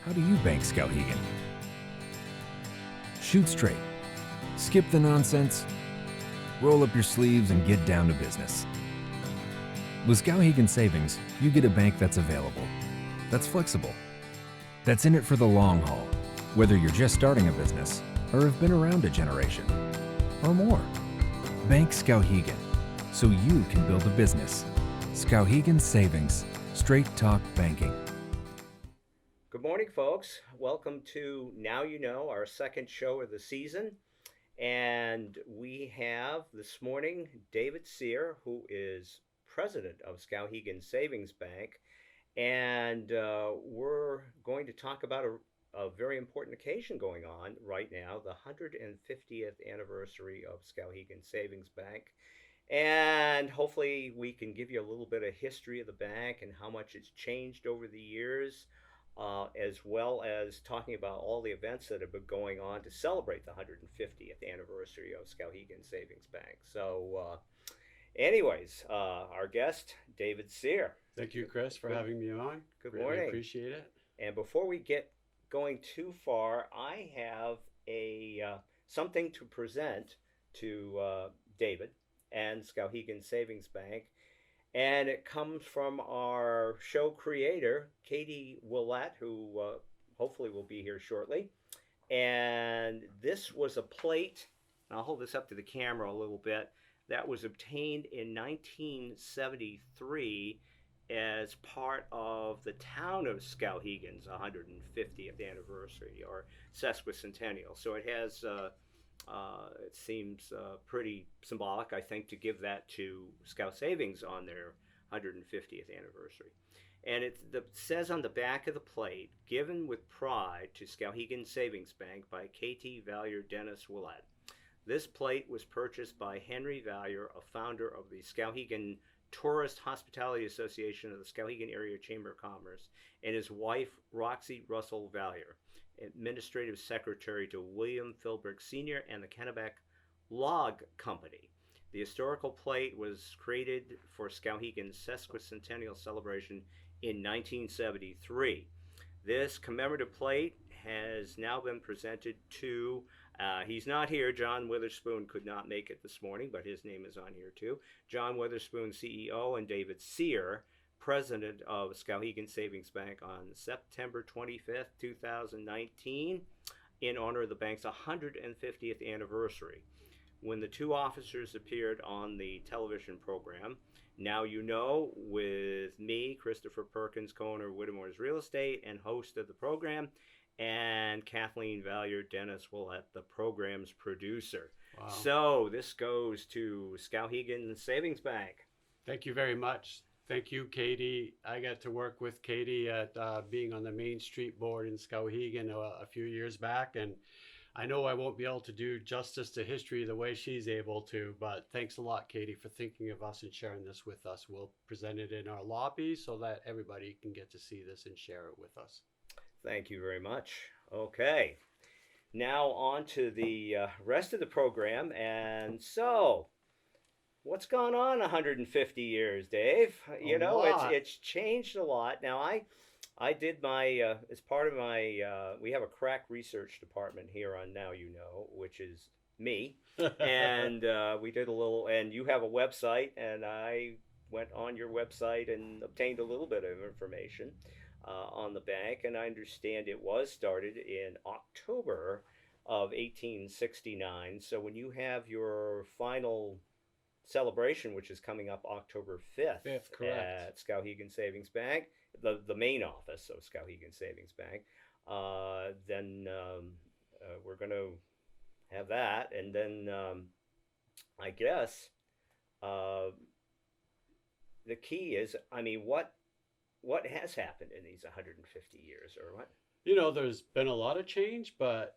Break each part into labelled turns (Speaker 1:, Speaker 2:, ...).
Speaker 1: How do you bank, Skowhegan? Shoot straight. Skip the nonsense. Roll up your sleeves and get down to business. With Skowhegan Savings, you get a bank that's available, that's flexible, that's in it for the long haul, whether you're just starting a business or have been around a generation or more. Bank Skowhegan, so you can build a business. Skowhegan Savings, straight talk banking.
Speaker 2: Good morning, folks. Welcome to Now You Know, our second show of the season. And we have this morning David Sear, who is president of Skowhegan Savings Bank. And we're going to talk about a very important occasion going on right now, the 150th anniversary of Skowhegan Savings Bank. And hopefully, we can give you a little bit of history of the bank and how much it's changed over the years, as well as talking about all the events that have been going on to celebrate the 150th anniversary of Skowhegan Savings Bank. Our guest, David Sear.
Speaker 3: Thank you, Chris, for having me on.
Speaker 2: Good
Speaker 3: Really
Speaker 2: morning.
Speaker 3: appreciate it.
Speaker 2: And before we get going too far, I have something to present to David and Skowhegan Savings Bank. And it comes from our show creator, Katie Willett, who hopefully will be here shortly. And this was a plate, and I'll hold this up to the camera a little bit, that was obtained in 1973 as part of the town of Skowhegan's 150th anniversary or sesquicentennial. So it has, it seems pretty symbolic, I think, to give that to Scout Savings on their 150th anniversary. And it says on the back of the plate, given with pride to Skowhegan Savings Bank by Katie Vallier Dennis Willett. This plate was purchased by Henry Vallier, a founder of the Skowhegan Tourist Hospitality Association of the Skowhegan Area Chamber of Commerce, and his wife, Roxy Russell Vallier, administrative secretary to William Philbrick Sr. and the Kennebec Log Company. The historical plate was created for Skowhegan's sesquicentennial celebration in 1973. This commemorative plate has now been presented to, he's not here, John Witherspoon could not make it this morning, but his name is on here too. John Witherspoon, CEO, and David Sear, president of Skowhegan Savings Bank, on September 25th, 2019, in honor of the bank's 150th anniversary, when the two officers appeared on the television program Now You Know, with me, Christopher Perkins, co-owner of Whittemore's Real Estate and host of the program, and Kathleen Vallier Dennis Willett, the program's producer.
Speaker 3: Wow.
Speaker 2: So this goes to Skowhegan Savings Bank.
Speaker 3: Thank you very much. Thank you, Katie. I got to work with Katie at being on the Main Street board in Skowhegan a few years back, and I know I won't be able to do justice to history the way she's able to, but thanks a lot, Katie, for thinking of us and sharing this with us. We'll present it in our lobby so that everybody can get to see this and share it with us.
Speaker 2: Thank you very much. Okay, now on to the rest of the program. And so, what's gone on 150 years, Dave? You know, it's changed a lot. Now, I did my, as part of my, we have a crack research department here on Now You Know, which is me. And we did a little, and you have a website, and I went on your website and obtained a little bit of information on the bank. And I understand it was started in October of 1869. So when you have your final celebration, which is coming up October 5th, at Skowhegan Savings Bank, the main office of Skowhegan Savings Bank, then we're going to have that. And then I guess the key is, I mean, what has happened in these 150 years, or what?
Speaker 3: You know, there's been a lot of change, but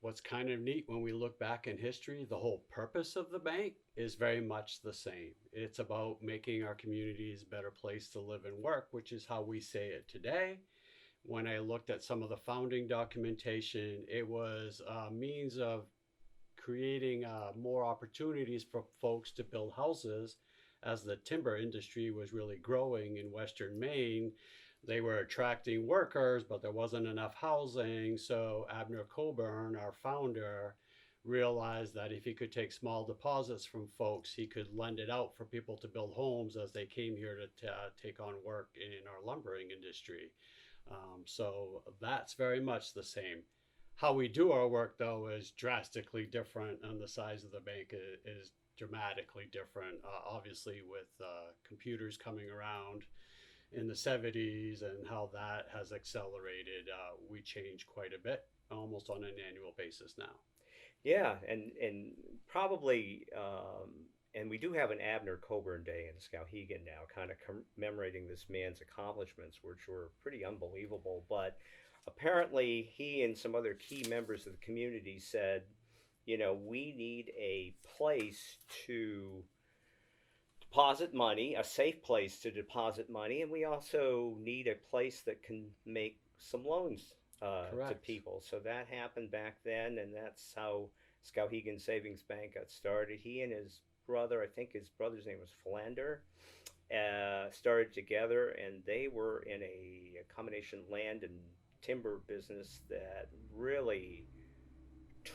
Speaker 3: what's kind of neat when we look back in history, the whole purpose of the bank is very much the same. It's about making our communities a better place to live and work, which is how we say it today. When I looked at some of the founding documentation, it was a means of creating more opportunities for folks to build houses as the timber industry was really growing in Western Maine. They were attracting workers, but there wasn't enough housing. So Abner Coburn, our founder, realized that if he could take small deposits from folks, he could lend it out for people to build homes as they came here to take on work in our lumbering industry. So that's very much the same. How we do our work, though, is drastically different, and the size of the bank is dramatically different. Obviously, with computers coming around in the 70s and how that has accelerated, we change quite a bit, almost on an annual basis now.
Speaker 2: Yeah, and probably, and we do have an Abner Coburn Day in Skowhegan now, kind of commemorating this man's accomplishments, which were pretty unbelievable. But apparently, he and some other key members of the community said, we need a place to deposit money, a safe place to deposit money, and we also need a place that can make some loans to
Speaker 3: Correct.
Speaker 2: people. So that happened back then, and that's how Skowhegan Savings Bank got started. He and his brother, I think his brother's name was Philander, started together, and they were in a combination land and timber business that really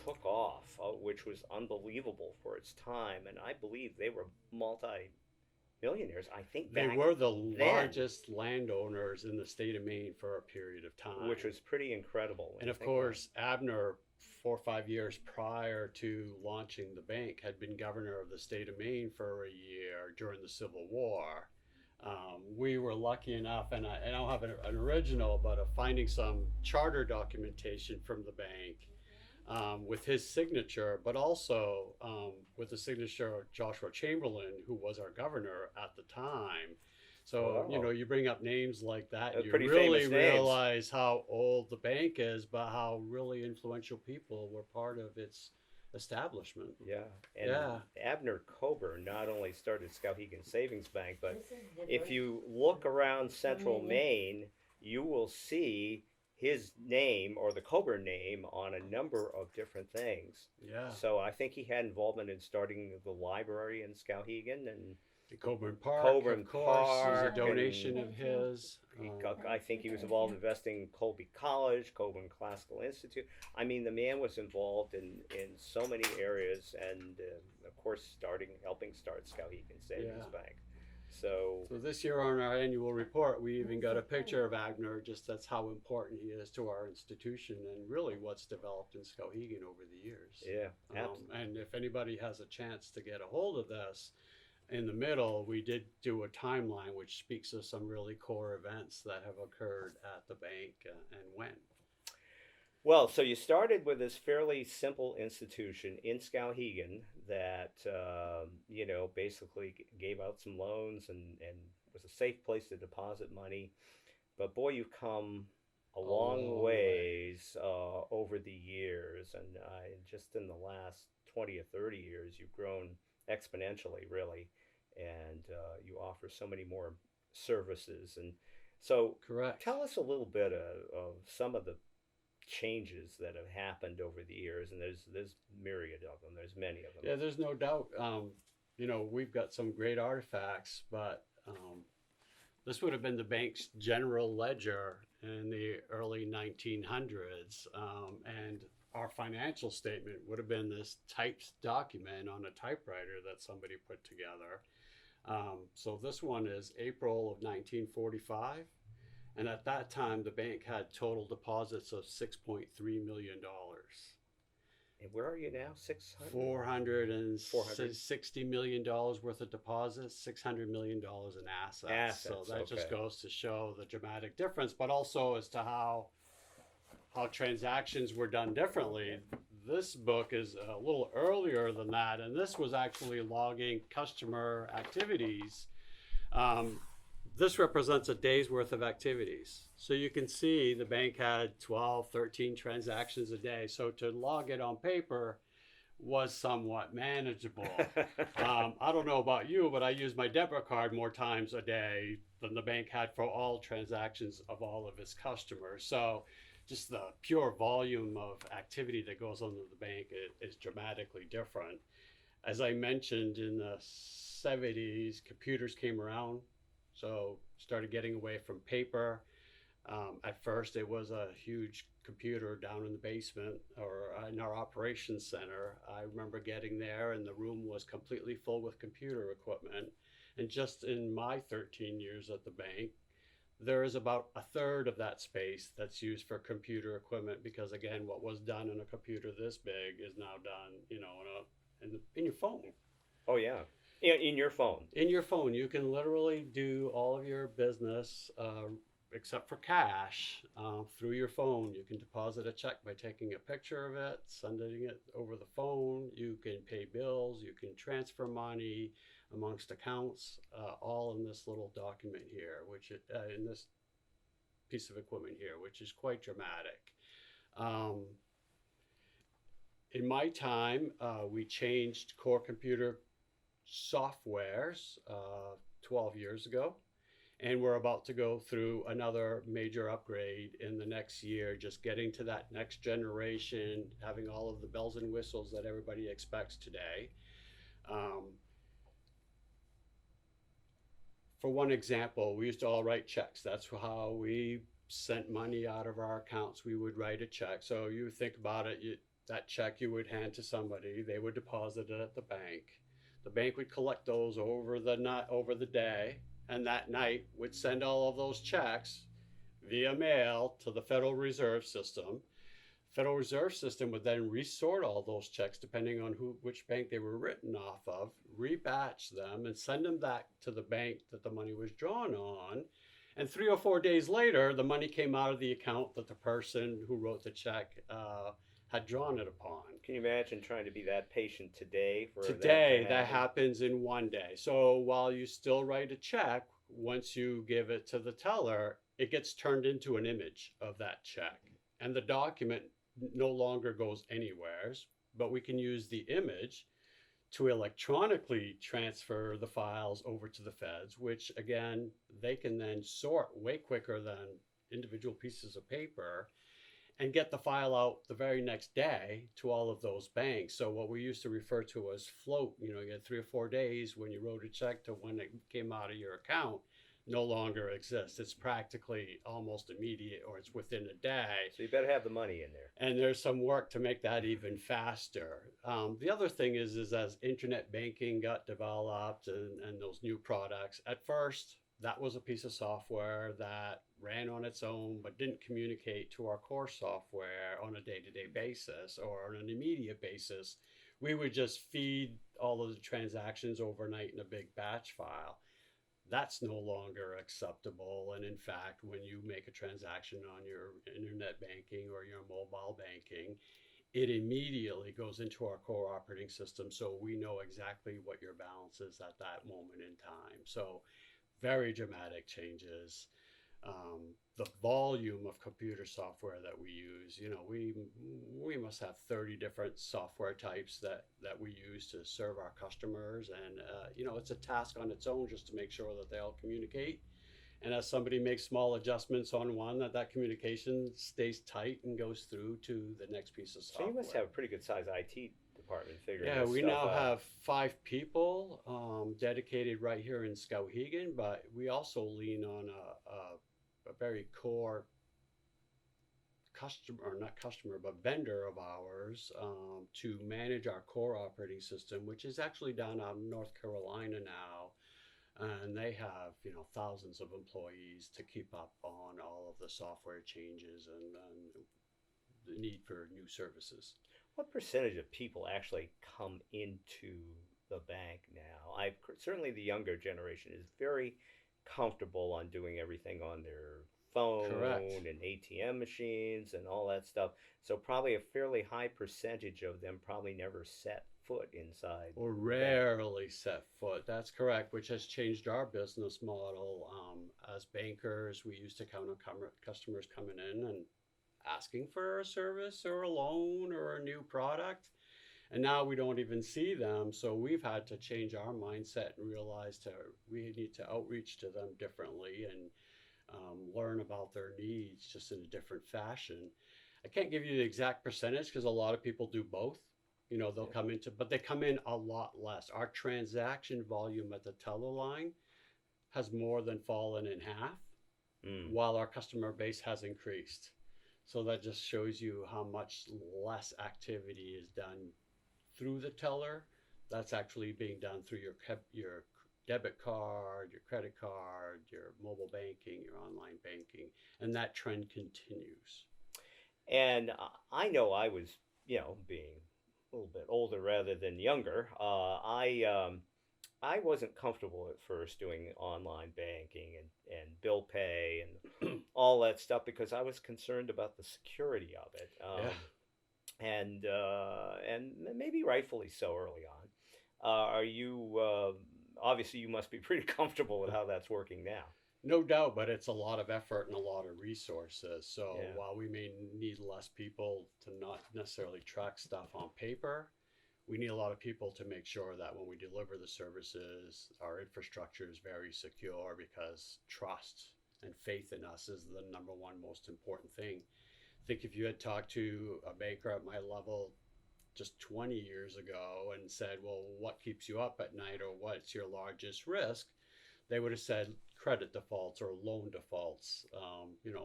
Speaker 2: took off, which was unbelievable for its time. And I believe they were multi-millionaires. I think
Speaker 3: They
Speaker 2: back
Speaker 3: were the
Speaker 2: then,
Speaker 3: largest landowners in the state of Maine for a period of time.
Speaker 2: which was pretty incredible. When
Speaker 3: And
Speaker 2: you
Speaker 3: of
Speaker 2: think about it.
Speaker 3: course, Abner, 4 or 5 years prior to launching the bank, had been governor of the state of Maine for a year during the Civil War. We were lucky enough, and I don't have an original, but of finding some charter documentation from the bank with his signature, but also with the signature of Joshua Chamberlain, who was our governor at the time. So,
Speaker 2: Wow.
Speaker 3: you bring up names like that,
Speaker 2: They're
Speaker 3: you
Speaker 2: pretty
Speaker 3: really
Speaker 2: famous names.
Speaker 3: realize how old the bank is, but how really influential people were part of its establishment.
Speaker 2: Yeah, and
Speaker 3: Yeah.
Speaker 2: Abner Coburn not only started Skowhegan Savings Bank, but if you look around central Maine, you will see his name or the Coburn name on a number of different things.
Speaker 3: Yeah.
Speaker 2: So I think he had involvement in starting the library in Skowhegan, and
Speaker 3: The Coburn Park,
Speaker 2: Coburn
Speaker 3: of course,
Speaker 2: Park,
Speaker 3: is a donation
Speaker 2: and
Speaker 3: of his.
Speaker 2: I think he was involved in investing in Colby College, Coburn Classical Institute. I mean, the man was involved in so many areas, and of course, helping start Skowhegan Savings
Speaker 3: Yeah.
Speaker 2: Bank. So
Speaker 3: So this year on our annual report, we even got a picture of Abner, just that's how important he is to our institution and really what's developed in Skowhegan over the years.
Speaker 2: yeah,
Speaker 3: And if anybody has a chance to get a hold of this, in the middle, we did do a timeline which speaks of some really core events that have occurred at the bank and when.
Speaker 2: well, so you started with this fairly simple institution in Skowhegan that basically gave out some loans and was a safe place to deposit money. But boy, you've come a long
Speaker 3: long way.
Speaker 2: ways over the years, and just in the last 20 or 30 years, you've grown exponentially, really, and you offer so many more services. And so,
Speaker 3: Correct.
Speaker 2: tell us a little bit of some of the changes that have happened over the years, and there's myriad of them. There's many of them.
Speaker 3: Yeah, there's no doubt. We've got some great artifacts, but this would have been the bank's general ledger in the early 1900s, and our financial statement would have been this typed document on a typewriter that somebody put together. So this one is April of 1945. And at that time, the bank had total deposits of $6.3 million.
Speaker 2: And where are you now? 600?
Speaker 3: $460 million worth of deposits, $600 million in assets. So that just goes to show the dramatic difference, but also as to how transactions were done differently. This book is a little earlier than that, and this was actually logging customer activities. This represents a day's worth of activities. So you can see the bank had 12, 13 transactions a day. So to log it on paper was somewhat manageable. I don't know about you, but I use my debit card more times a day than the bank had for all transactions of all of its customers. So just the pure volume of activity that goes on in the bank is dramatically different. As I mentioned, in the 70s, computers came around. So started getting away from paper. At first, it was a huge computer down in the basement or in our operations center. I remember getting there, and the room was completely full with computer equipment. And just in my 13 years at the bank, there is about a third of that space that's used for computer equipment because, again, what was done in a computer this big is now done, in your phone.
Speaker 2: Oh yeah, in your phone.
Speaker 3: In your phone, you can literally do all of your business, except for cash, through your phone. You can deposit a check by taking a picture of it, sending it over the phone. You can pay bills. You can transfer money amongst accounts, all in this little document here, in this piece of equipment here, which is quite dramatic. Um, in my time, we changed core computer softwares 12 years ago, and we're about to go through another major upgrade in the next year, just getting to that next generation, having all of the bells and whistles that everybody expects today. For one example, we used to all write checks. That's how we sent money out of our accounts. We would write a check. So you think about it, that check you would hand to somebody, they would deposit it at the bank. The bank would collect those over the day, and that night would send all of those checks via mail to the Federal Reserve System. Federal Reserve System would then resort all those checks depending on which bank they were written off of, rebatch them, and send them back to the bank that the money was drawn on. And 3 or 4 days later, the money came out of the account that the person who wrote the check had drawn it upon.
Speaker 2: Can you imagine trying to be that patient today for
Speaker 3: Today,
Speaker 2: that
Speaker 3: that happens in one day. So while you still write a check, once you give it to the teller, it gets turned into an image of that check. And the document no longer goes anywheres, but we can use the image to electronically transfer the files over to the feds, which again, they can then sort way quicker than individual pieces of paper and get the file out the very next day to all of those banks. So what we used to refer to as float, you had 3 or 4 days when you wrote a check to when it came out of your account, no longer exists. It's practically almost immediate, or it's within a day.
Speaker 2: So you better have the money in there.
Speaker 3: And there's some work to make that even faster. The other thing is as internet banking got developed and those new products, at first, that was a piece of software that ran on its own but didn't communicate to our core software on a day-to-day basis or on an immediate basis. We would just feed all of the transactions overnight in a big batch file. That's no longer acceptable. And in fact, when you make a transaction on your internet banking or your mobile banking, it immediately goes into our core operating system, so we know exactly what your balance is at that moment in time. So very dramatic changes. The volume of computer software that we use, we must have 30 different software types that we use to serve our customers. And, it's a task on its own just to make sure that they all communicate. And as somebody makes small adjustments on one, that communication stays tight and goes through to the next piece of software.
Speaker 2: So you must have a pretty good sized IT department figuring
Speaker 3: Yeah,
Speaker 2: this
Speaker 3: we
Speaker 2: stuff
Speaker 3: now
Speaker 2: out.
Speaker 3: have 5 people dedicated right here in Skowhegan, but we also lean on a very core customer, or not customer, but vendor of ours to manage our core operating system, which is actually down out in North Carolina now. And they have, thousands of employees to keep up on all of the software changes and the need for new services.
Speaker 2: What percentage of people actually come into the bank now? Certainly the younger generation is very comfortable on doing everything on their phone.
Speaker 3: Correct.
Speaker 2: And ATM machines and all that stuff. So probably a fairly high percentage of them probably never set foot inside.
Speaker 3: Or rarely set foot. That's correct, which has changed our business model. As bankers, we used to count on customers coming in and asking for a service or a loan or a new product. And now we don't even see them. So we've had to change our mindset and realize we need to outreach to them differently and learn about their needs just in a different fashion. I can't give you the exact percentage because a lot of people do both. They'll come but they come in a lot less. Our transaction volume at the teller line has more than fallen in half while our customer base has increased. So that just shows you how much less activity is done through the teller. That's actually being done through your debit card, your credit card, your mobile banking, your online banking, and that trend continues.
Speaker 2: And I know I was, being a little bit older rather than younger. I wasn't comfortable at first doing online banking and bill pay and all that stuff because I was concerned about the security of it,
Speaker 3: Yeah.
Speaker 2: and maybe rightfully so early on. Are you obviously you must be pretty comfortable with how that's working now?
Speaker 3: No doubt, but it's a lot of effort and a lot of resources. So
Speaker 2: Yeah.
Speaker 3: while we may need less people to not necessarily track stuff on paper, we need a lot of people to make sure that when we deliver the services, our infrastructure is very secure because trust and faith in us is the number one most important thing. I think if you had talked to a banker at my level just 20 years ago and said, well, what keeps you up at night or what's your largest risk? They would have said credit defaults or loan defaults,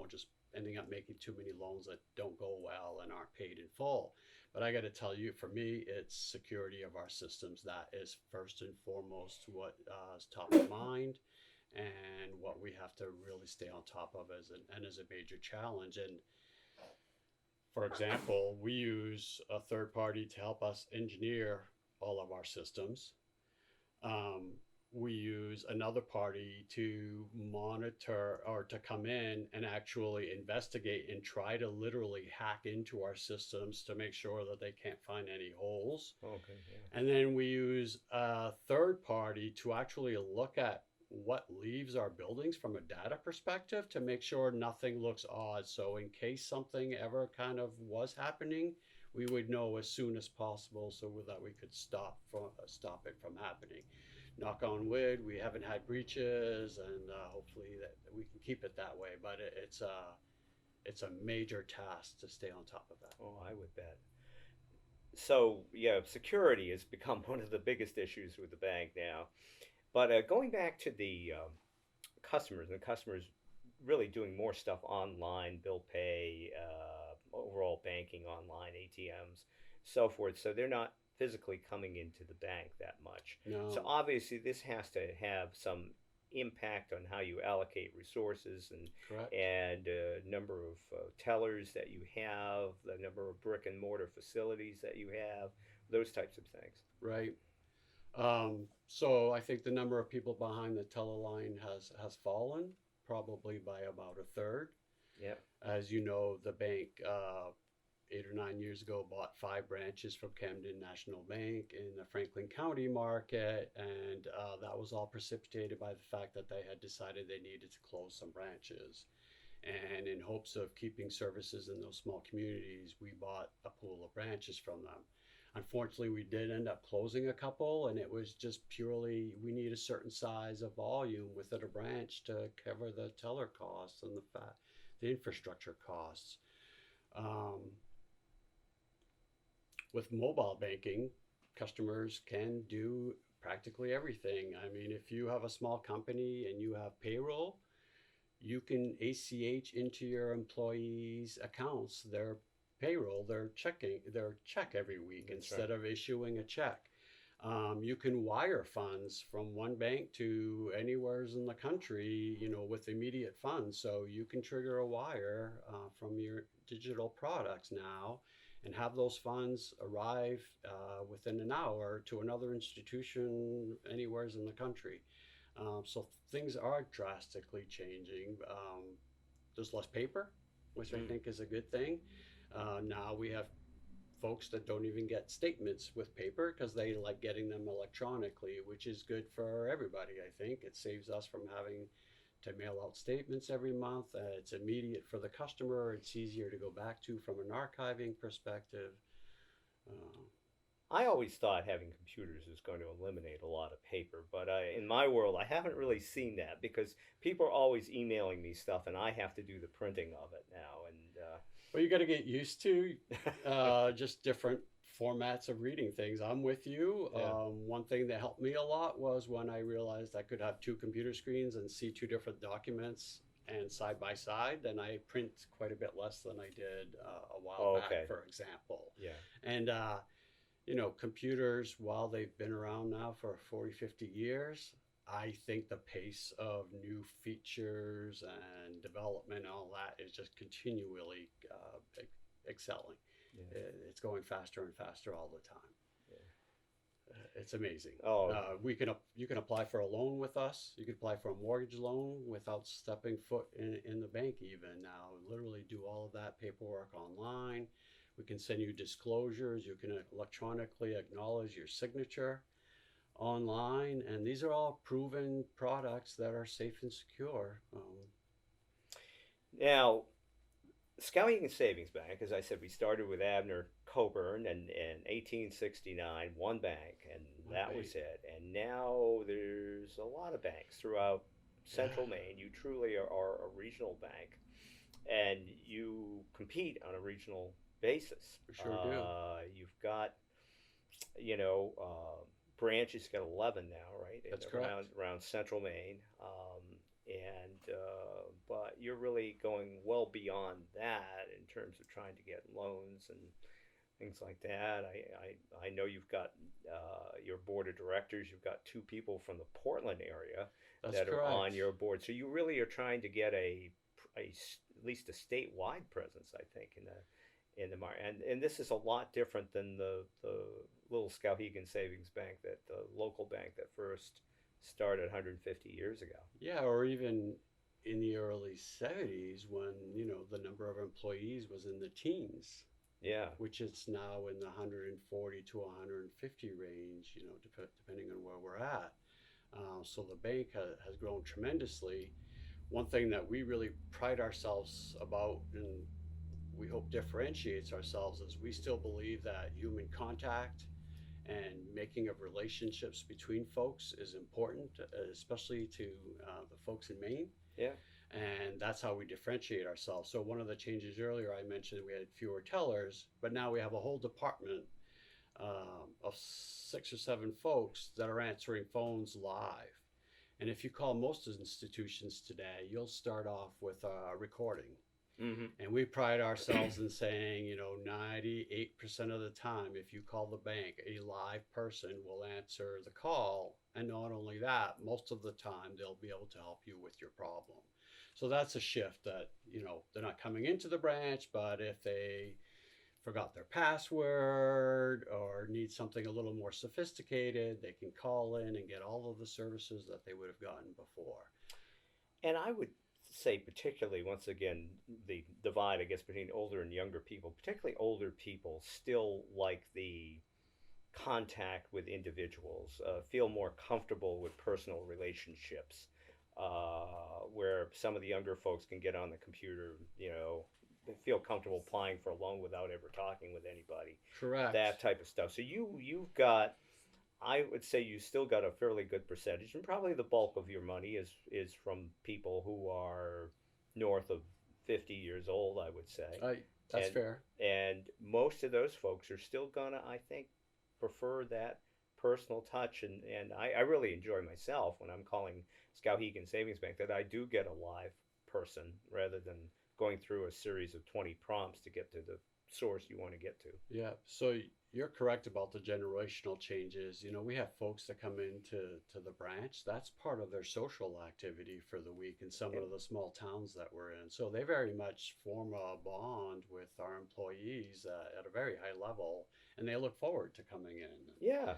Speaker 3: just ending up making too many loans that don't go well and aren't paid in full. But I got to tell you, for me, it's security of our systems. That is first and foremost what is top of mind and what we have to really stay on top of as a major challenge. And for example, we use a third party to help us engineer all of our systems. Um, we use another party to monitor or to come in and actually investigate and try to literally hack into our systems to make sure that they can't find any holes.
Speaker 2: Okay. Yeah.
Speaker 3: And then we use a third party to actually look at what leaves our buildings from a data perspective to make sure nothing looks odd. So in case something ever kind of was happening, we would know as soon as possible so that we could stop it from happening. Knock on wood, we haven't had breaches, and hopefully that we can keep it that way. But it's a major task to stay on top of that.
Speaker 2: Oh, I would bet. So yeah, security has become one of the biggest issues with the bank now. But going back to the customers, and the customers really doing more stuff online, bill pay, overall banking online, ATMs, so forth. So they're not physically coming into the bank that much. So
Speaker 3: No,
Speaker 2: obviously, this has to have some impact on how you allocate resources
Speaker 3: correct.
Speaker 2: and number of tellers that you have, the number of brick and mortar facilities that you have, those types of things.
Speaker 3: Right. So I think the number of people behind the teleline has fallen probably by about a third.
Speaker 2: Yeah.
Speaker 3: As you know, the bank 8 or 9 years ago bought 5 branches from Camden National Bank in the Franklin County market, and that was all precipitated by the fact that they had decided they needed to close some branches. And in hopes of keeping services in those small communities, we bought a pool of branches from them. Unfortunately, we did end up closing a couple, and it was just purely we need a certain size of volume within a branch to cover the teller costs and the infrastructure costs. Um, with mobile banking, customers can do practically everything. I mean, if you have a small company and you have payroll, you can ACH into your employees' accounts their payroll, their check every week
Speaker 2: That's
Speaker 3: instead
Speaker 2: right.
Speaker 3: of issuing a check. You can wire funds from one bank to anywheres in the country, with immediate funds. So you can trigger a wire from your digital products now and have those funds arrive within an hour to another institution anywheres in the country. So things are drastically changing. There's less paper, which I
Speaker 2: Mm.
Speaker 3: think is a good thing. Now we have folks that don't even get statements with paper because they like getting them electronically, which is good for everybody. I think it saves us from having to mail out statements every month. It's immediate for the customer. It's easier to go back to from an archiving perspective. Uh,
Speaker 2: I always thought having computers is going to eliminate a lot of paper, but in my world, I haven't really seen that because people are always emailing me stuff, and I have to do the printing of it now.
Speaker 3: Well, you got to get used to just different formats of reading things. I'm with you.
Speaker 2: Yeah.
Speaker 3: One thing that helped me a lot was when I realized I could have two computer screens and see two different documents and side by side, then I print quite a bit less than I did a while
Speaker 2: Oh,
Speaker 3: back,
Speaker 2: okay.
Speaker 3: for example.
Speaker 2: Yeah.
Speaker 3: And, computers, while they've been around now for 40, 50 years, I think the pace of new features and development and all that is just continually excelling.
Speaker 2: Yeah.
Speaker 3: It's going faster and faster all the time. It's amazing.
Speaker 2: Oh,
Speaker 3: You can apply for a loan with us. You can apply for a mortgage loan without stepping foot in the bank even now. Literally do all of that paperwork online. We can send you disclosures. You can electronically acknowledge your signature online, and these are all proven products that are safe and secure.
Speaker 2: now Skowhegan Savings Bank, as I said, we started with Abner Coburn in 1869, one bank, and that was it. And now there's a lot of banks throughout central Maine. You truly are a regional bank, and you compete on a regional basis.
Speaker 3: We sure do.
Speaker 2: You've got, you know, branches, got 11 now, right?
Speaker 3: That's
Speaker 2: around,
Speaker 3: correct.
Speaker 2: around central Maine. But you're really going well beyond that in terms of trying to get loans and things like that. I know you've got your board of directors. You've got two people from the Portland area
Speaker 3: That's
Speaker 2: that are
Speaker 3: correct.
Speaker 2: on your board. So you really are trying to get at least a statewide presence, I think, in the market. And this is a lot different than the little Skowhegan Savings Bank, that the local bank that first started 150 years ago.
Speaker 3: Yeah, or even in the early 70s when, the number of employees was in the teens,
Speaker 2: Yeah.
Speaker 3: which is now in the 140 to 150 range, depending on where we're at. So the bank has grown tremendously. One thing that we really pride ourselves about, and we hope differentiates ourselves, is we still believe that human contact and making of relationships between folks is important, especially to the folks in Maine.
Speaker 2: Yeah.
Speaker 3: And that's how we differentiate ourselves. So one of the changes earlier, I mentioned we had fewer tellers, but now we have a whole department of 6 or 7 folks that are answering phones live. And if you call most institutions today, you'll start off with a recording.
Speaker 2: Mm-hmm.
Speaker 3: And we pride ourselves in saying, 98% of the time, if you call the bank, a live person will answer the call. And not only that, most of the time, they'll be able to help you with your problem. So that's a shift that, they're not coming into the branch, but if they forgot their password or need something a little more sophisticated, they can call in and get all of the services that they would have gotten before.
Speaker 2: And I would say, particularly, once again, the divide, I guess, between older and younger people, particularly older people, still like the contact with individuals, feel more comfortable with personal relationships, where some of the younger folks can get on the computer, feel comfortable applying for a loan without ever talking with anybody.
Speaker 3: Correct.
Speaker 2: That type of stuff. So you've got, I would say you still got a fairly good percentage, and probably the bulk of your money is from people who are north of 50 years old, I would say.
Speaker 3: That's fair.
Speaker 2: And most of those folks are still gonna, I think, prefer that personal touch. And I really enjoy myself when I'm calling Skowhegan Savings Bank, that I do get a live person rather than going through a series of 20 prompts to get to the source you want to get to.
Speaker 3: Yeah, so you're correct about the generational changes. We have folks that come into the branch. That's part of their social activity for the week in some of the small towns that we're in. So they very much form a bond with our employees at a very high level, and they look forward to coming in.
Speaker 2: Yeah.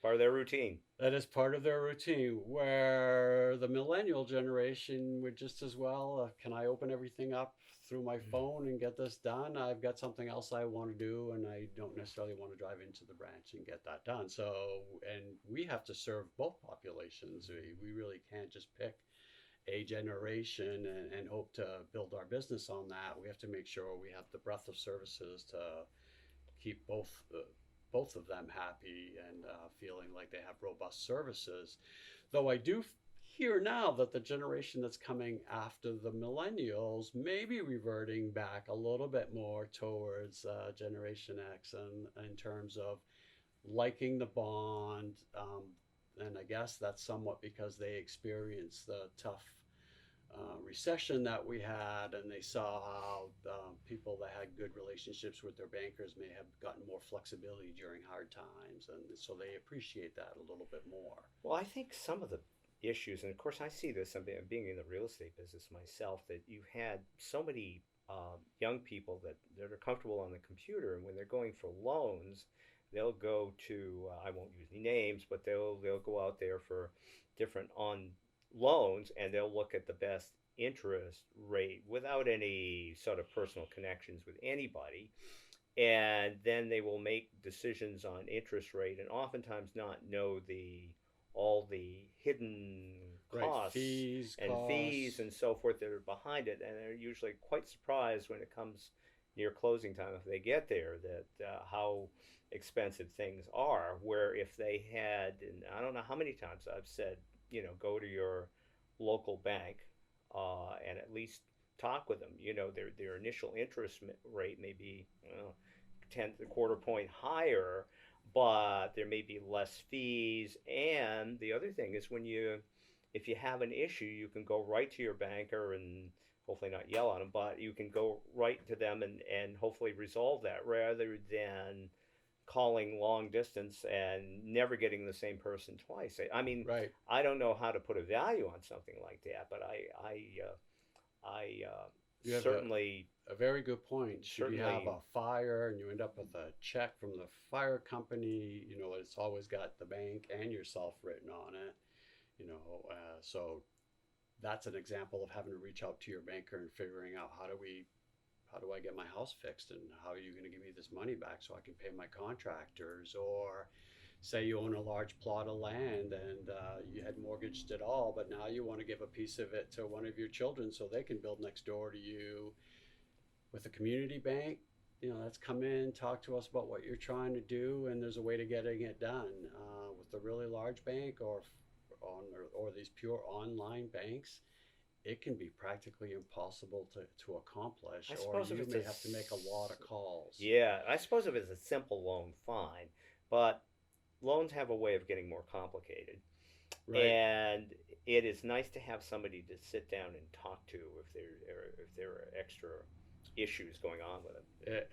Speaker 2: Part of their routine.
Speaker 3: That is part of their routine, where the millennial generation would just as well, can I open everything up through my phone and get this done? I've got something else I want to do, and I don't necessarily want to drive into the branch and get that done. So, and we have to serve both populations. We really can't just pick a generation and hope to build our business on that. We have to make sure we have the breadth of services to keep both of them happy and feeling like they have robust services. Though I do hear now that the generation that's coming after the millennials may be reverting back a little bit more towards Generation X, and in terms of liking the bond. And I guess that's somewhat because they experience the tough recession that we had, and they saw how people that had good relationships with their bankers may have gotten more flexibility during hard times, and so they appreciate that a little bit more.
Speaker 2: Well, I think some of the issues, and of course I see this, being in the real estate business myself, that you had so many young people that are comfortable on the computer, and when they're going for loans, they'll go to I won't use any names, but they'll go out there for different on loans, and they'll look at the best interest rate without any sort of personal connections with anybody, and then they will make decisions on interest rate and oftentimes not know the all the hidden
Speaker 3: Right,
Speaker 2: costs
Speaker 3: fees,
Speaker 2: and fees
Speaker 3: costs.
Speaker 2: and so forth that are behind it, and they're usually quite surprised when it comes near closing time, if they get there, that how expensive things are, where if they had, and I don't know how many times I've said, go to your local bank, and at least talk with them. Their initial interest rate may be, tenth, a quarter point higher, but there may be less fees. And the other thing is, if you have an issue, you can go right to your banker and hopefully not yell at them, but you can go right to them and hopefully resolve that, rather than calling long distance and never getting the same person twice. I mean,
Speaker 3: Right.
Speaker 2: I don't know how to put a value on something like that, but I
Speaker 3: You have
Speaker 2: certainly
Speaker 3: a very good point. Should you have
Speaker 2: certainly
Speaker 3: a fire and you end up with a check from the fire company, it's always got the bank and yourself written on it. So that's an example of having to reach out to your banker and figuring out how do I get my house fixed, and how are you going to give me this money back so I can pay my contractors? Or say you own a large plot of land and you had mortgaged it all, but now you want to give a piece of it to one of your children so they can build next door to you. With a community bank, let's come in, talk to us about what you're trying to do, and there's a way to getting it done. With a really large bank, or these pure online banks, it can be practically impossible to accomplish,
Speaker 2: I
Speaker 3: or
Speaker 2: suppose if
Speaker 3: you
Speaker 2: it's
Speaker 3: may have to make a lot of calls.
Speaker 2: yeah, I suppose if it's a simple loan, fine, but loans have a way of getting more complicated,
Speaker 3: Right.
Speaker 2: and it is nice to have somebody to sit down and talk to if there are extra issues going on with it.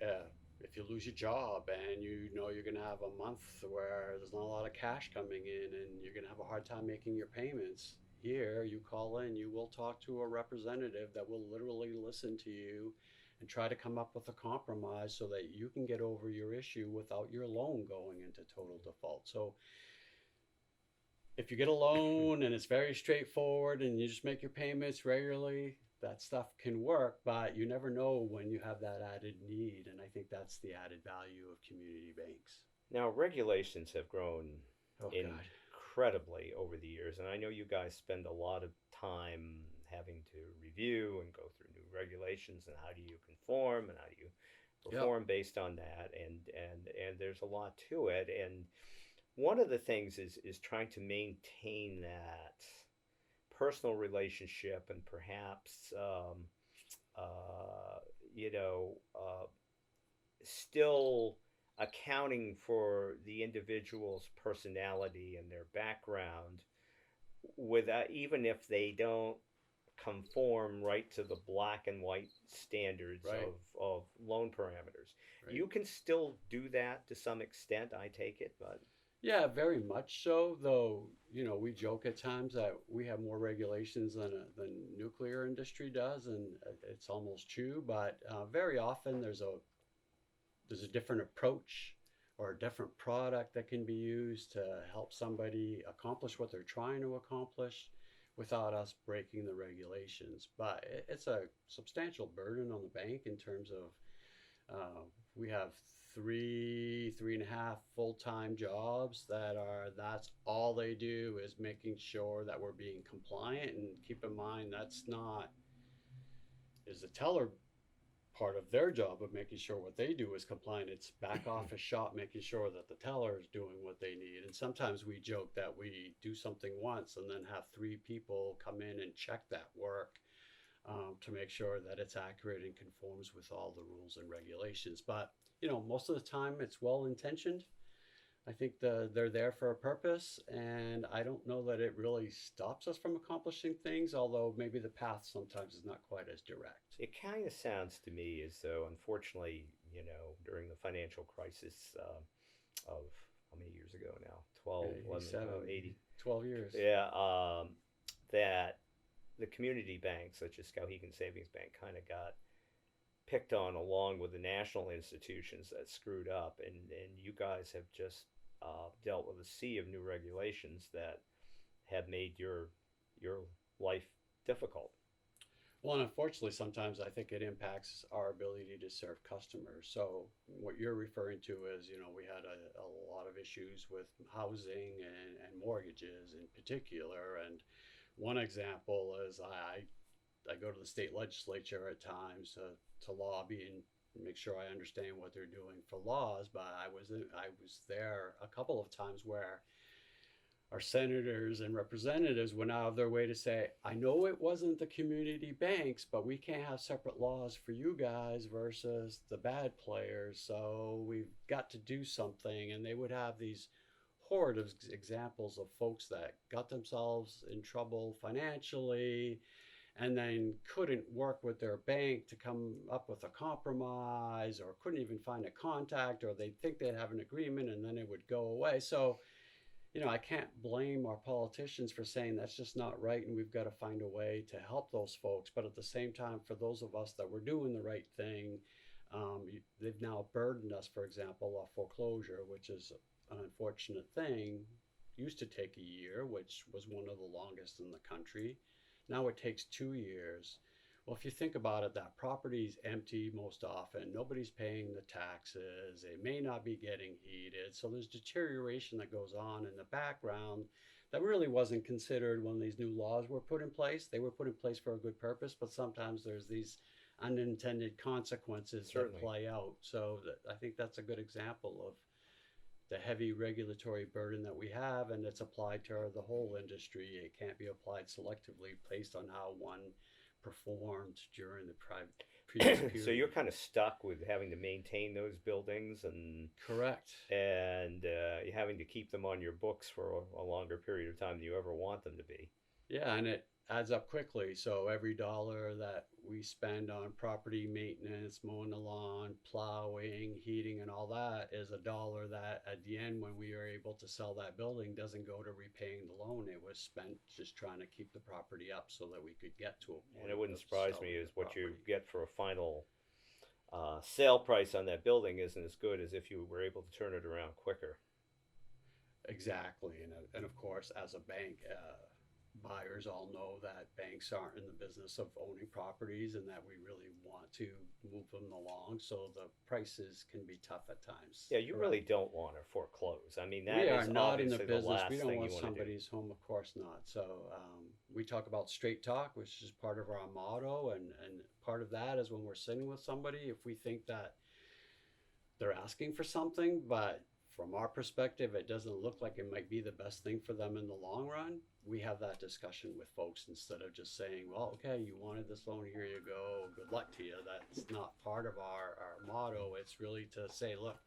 Speaker 3: If you lose your job and you know you're going to have a month where there's not a lot of cash coming in and you're going to have a hard time making your payments, here you call in, you will talk to a representative that will literally listen to you and try to come up with a compromise so that you can get over your issue without your loan going into total default. So if you get a loan and it's very straightforward and you just make your payments regularly, that stuff can work, but you never know when you have that added need. And I think that's the added value of community banks.
Speaker 2: Now, regulations have grown
Speaker 3: Oh, God.
Speaker 2: incredibly over the years, and I know you guys spend a lot of time having to review and go through new regulations, and how do you conform and how do you
Speaker 3: Yep.
Speaker 2: perform based on that, and there's a lot to it. And one of the things is trying to maintain that personal relationship, and perhaps you know still accounting for the individual's personality and their background, with even if they don't conform right to the black and white standards
Speaker 3: Right.
Speaker 2: of loan parameters.
Speaker 3: Right.
Speaker 2: You can still do that to some extent, I take it, but
Speaker 3: Yeah, very much so. Though, we joke at times that we have more regulations than nuclear industry does, and it's almost true. But very often there's a different approach or a different product that can be used to help somebody accomplish what they're trying to accomplish without us breaking the regulations. But it's a substantial burden on the bank in terms of we have three and a half full-time jobs that's all they do is making sure that we're being compliant. And keep in mind, that's not is the teller part of their job of making sure what they do is compliant. It's back office shop making sure that the teller is doing what they need. And sometimes we joke that we do something once and then have three people come in and check that work, to make sure that it's accurate and conforms with all the rules and regulations. But most of the time it's well intentioned. I think they're there for a purpose, and I don't know that it really stops us from accomplishing things, although maybe the path sometimes is not quite as direct.
Speaker 2: It kind of sounds to me as though, unfortunately, during the financial crisis of how many years ago now? 12, 11,
Speaker 3: 87,
Speaker 2: 80.
Speaker 3: 12 years.
Speaker 2: Yeah, that the community banks, such as Skowhegan Savings Bank, kind of got picked on along with the national institutions that screwed up, and you guys have just dealt with a sea of new regulations that have made your life difficult.
Speaker 3: Well, and unfortunately, sometimes I think it impacts our ability to serve customers. So, what you're referring to is, we had a lot of issues with housing and mortgages in particular. And one example is I go to the state legislature at times to lobby and make sure I understand what they're doing for laws. But I was there a couple of times where our senators and representatives went out of their way to say, I know it wasn't the community banks, but we can't have separate laws for you guys versus the bad players. So we've got to do something. And they would have these horde of examples of folks that got themselves in trouble financially and then couldn't work with their bank to come up with a compromise or couldn't even find a contact, or they'd think they'd have an agreement and then it would go away. So I can't blame our politicians for saying that's just not right, and we've got to find a way to help those folks. But at the same time, for those of us that were doing the right thing, they've now burdened us. For example, a foreclosure, which is an unfortunate thing, used to take a year, which was one of the longest in the country. Now it takes 2 years. Well, if you think about it, that property's empty most often. Nobody's paying the taxes. It may not be getting heated. So there's deterioration that goes on in the background that really wasn't considered when these new laws were put in place. They were put in place for a good purpose, but sometimes there's these unintended consequences that
Speaker 2: Certainly.
Speaker 3: play out. So I think that's a good example of the heavy regulatory burden that we have, and it's applied to the whole industry. It can't be applied selectively based on how one performed during the previous
Speaker 2: So you're
Speaker 3: period.
Speaker 2: kind of stuck with having to maintain those buildings
Speaker 3: Correct.
Speaker 2: and having to keep them on your books for a longer period of time than you ever want them to be.
Speaker 3: Yeah, and it adds up quickly. So every dollar that we spend on property maintenance, mowing the lawn, plowing, heating, and all that is a dollar that at the end, when we are able to sell that building, doesn't go to repaying the loan. It was spent just trying to keep the property up so that we could get to a
Speaker 2: And it
Speaker 3: point
Speaker 2: wouldn't
Speaker 3: of
Speaker 2: surprise me
Speaker 3: selling
Speaker 2: is
Speaker 3: the
Speaker 2: what you
Speaker 3: property.
Speaker 2: get for a final sale price on that building isn't as good as if you were able to turn it around quicker.
Speaker 3: Exactly, and of course, as a bank, buyers all know that banks aren't in the business of owning properties, and that we really want to move them along. So the prices can be tough at times.
Speaker 2: Yeah, you really
Speaker 3: Correct.
Speaker 2: don't want to foreclose. I mean,
Speaker 3: We
Speaker 2: that
Speaker 3: are
Speaker 2: is
Speaker 3: not in the
Speaker 2: obviously the
Speaker 3: business. We
Speaker 2: last
Speaker 3: don't
Speaker 2: thing
Speaker 3: want
Speaker 2: you want to do.
Speaker 3: somebody's home, of course not. So we talk about straight talk, which is part of our motto, and part of that is when we're sitting with somebody, if we think that they're asking for something, but from our perspective, it doesn't look like it might be the best thing for them in the long run. We have that discussion with folks instead of just saying, well, okay, you wanted this loan, here you go, good luck to you. That's not part of our motto. It's really to say, look,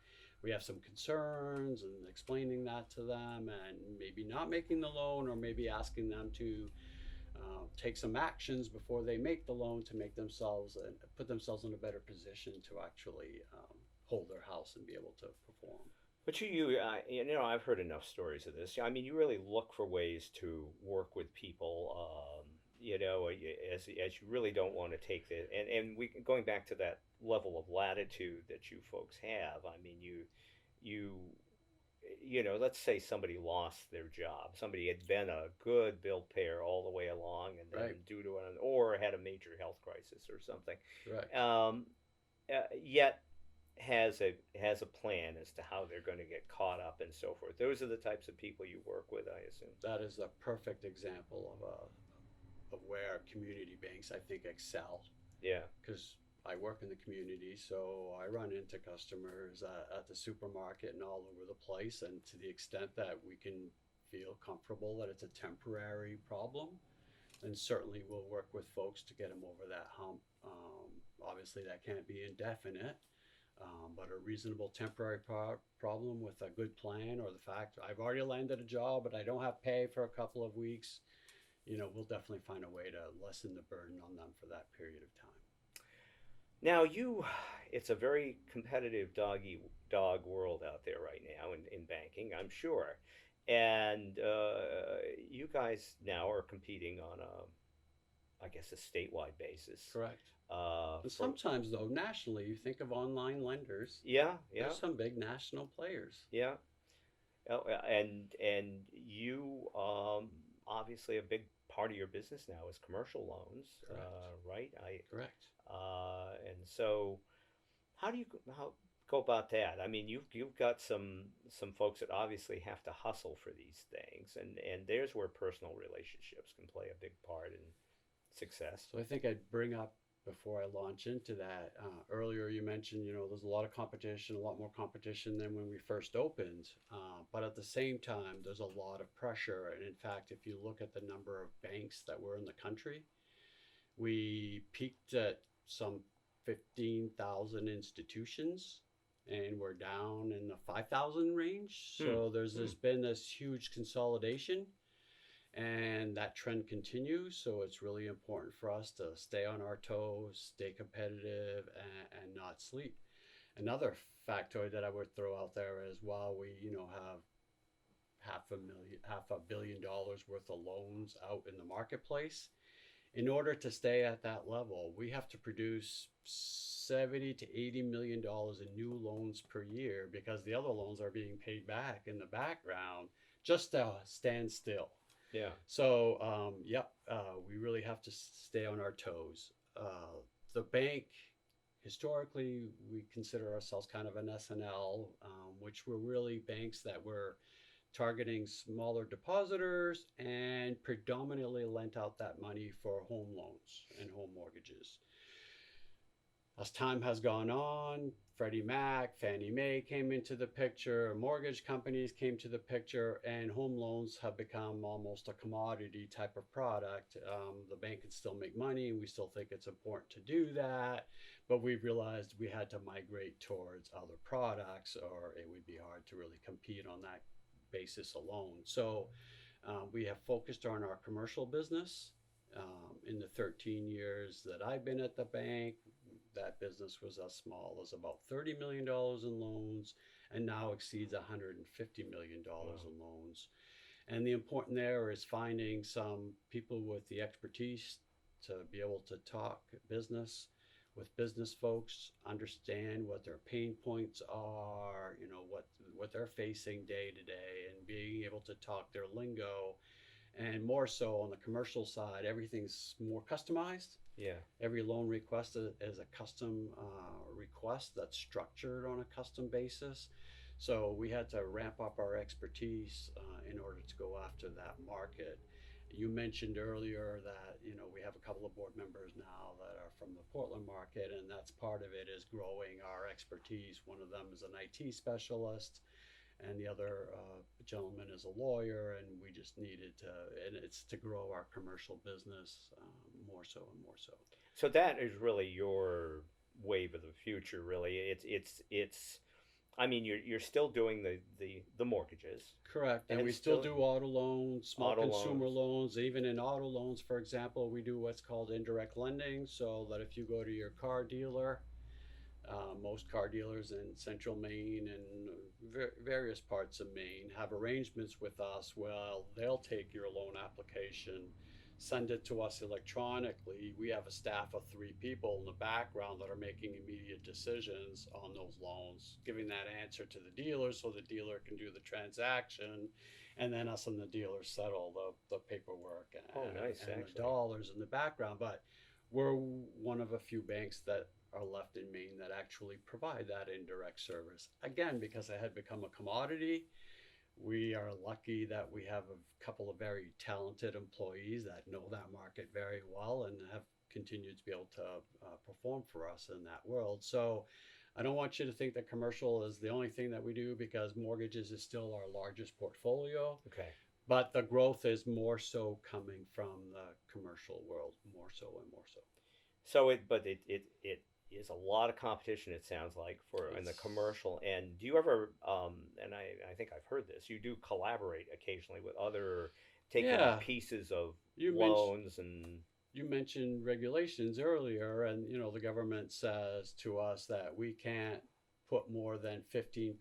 Speaker 3: we have some concerns, and explaining that to them, and maybe not making the loan, or maybe asking them to take some actions before they make the loan to make themselves and put themselves in a better position to actually hold their house and be able to perform.
Speaker 2: But I've heard enough stories of this. I mean, you really look for ways to work with people. As you really don't want to take the and we going back to that level of latitude that you folks have. I mean, you let's say somebody lost their job. Somebody had been a good bill payer all the way along, and then
Speaker 3: Right,
Speaker 2: due to an or had a major health crisis or something.
Speaker 3: correct.
Speaker 2: Yet has a plan as to how they're going to get caught up and so forth. Those are the types of people you work with, I assume.
Speaker 3: That is a perfect example of where community banks, I think, excel,
Speaker 2: Yeah.
Speaker 3: because I work in the community, so I run into customers at the supermarket and all over the place. And to the extent that we can feel comfortable that it's a temporary problem, then certainly we'll work with folks to get them over that hump. Obviously, that can't be indefinite, But a reasonable temporary problem with a good plan, or the fact I've already landed a job but I don't have pay for a couple of weeks, we'll definitely find a way to lessen the burden on them for that period of time.
Speaker 2: Now it's a very competitive dog world out there right now in banking, I'm sure, and you guys now are competing on I guess, a statewide basis.
Speaker 3: Correct. And
Speaker 2: For
Speaker 3: sometimes, though, nationally, you think of online lenders,
Speaker 2: yeah, yeah,
Speaker 3: there's some big national players.
Speaker 2: yeah. Oh, and you obviously a big part of your business now is commercial loans,
Speaker 3: Correct.
Speaker 2: right?
Speaker 3: Correct.
Speaker 2: And so how do you how go about that? I mean, you've got some folks that obviously have to hustle for these things, and there's where personal relationships can play a big part in success.
Speaker 3: So I think I'd bring up before I launch into that. Earlier, you mentioned, there's a lot of competition, a lot more competition than when we first opened. But at the same time, there's a lot of pressure. And in fact, if you look at the number of banks that were in the country, we peaked at some 15,000 institutions, and we're down in the 5,000 range.
Speaker 2: Hmm.
Speaker 3: So there's been this huge consolidation, and that trend continues. So it's really important for us to stay on our toes, stay competitive, and not sleep. Another factoid that I would throw out there is, while we have $500 million worth of loans out in the marketplace, in order to stay at that level, we have to produce 70 to 80 million dollars in new loans per year, because the other loans are being paid back in the background just to stand still.
Speaker 2: Yeah.
Speaker 3: So, we really have to stay on our toes. The bank, historically, we consider ourselves kind of an SNL, which were really banks that were targeting smaller depositors and predominantly lent out that money for home loans and home mortgages. As time has gone on, Freddie Mac, Fannie Mae came into the picture, mortgage companies came to the picture, and home loans have become almost a commodity type of product. The bank can still make money, and we still think it's important to do that, but we realized we had to migrate towards other products, or it would be hard to really compete on that basis alone. So we have focused on our commercial business. In the 13 years that I've been at the bank, that business was as small as about $30 million in loans, and now exceeds $150 million in loans. And the important there is finding some people with the expertise to be able to talk business with business folks, understand what their pain points are, what they're facing day to day, and being able to talk their lingo. And more so on the commercial side, everything's more customized.
Speaker 2: Yeah.
Speaker 3: Every loan request is a custom request that's structured on a custom basis. So we had to ramp up our expertise in order to go after that market. You mentioned earlier that we have a couple of board members now that are from the Portland market, and that's part of it, is growing our expertise. One of them is an IT specialist, and the other gentleman is a lawyer, and we just needed to, and it's to grow our commercial business more so and more so.
Speaker 2: So that is really your wave of the future. Really, it's. I mean, you're still doing the mortgages.
Speaker 3: Correct, and we still do auto loans, small consumer loans. Even in auto loans, for example, we do what's called indirect lending, so that if you go to your car dealer, most car dealers in central Maine and various parts of Maine have arrangements with us. Well, they'll take your loan application, send it to us electronically. We have a staff of 3 people in the background that are making immediate decisions on those loans, giving that answer to the dealer so the dealer can do the transaction, and then us and the dealer settle the paperwork and the dollars in the background. But we're one of a few banks that are left in Maine that actually provide that indirect service. Again, because it had become a commodity, we are lucky that we have a couple of very talented employees that know that market very well and have continued to be able to perform for us in that world. So I don't want you to think that commercial is the only thing that we do, because mortgages is still our largest portfolio.
Speaker 2: Okay.
Speaker 3: But the growth is more so coming from the commercial world, more so and more so.
Speaker 2: So is a lot of competition. It sounds like for in the
Speaker 3: It's
Speaker 2: commercial. And do you ever? And I think I've heard this. You do collaborate occasionally with other taking
Speaker 3: yeah.
Speaker 2: pieces of
Speaker 3: You mentioned
Speaker 2: loans and
Speaker 3: you mentioned regulations earlier, and the government says to us that we can't put more than 15%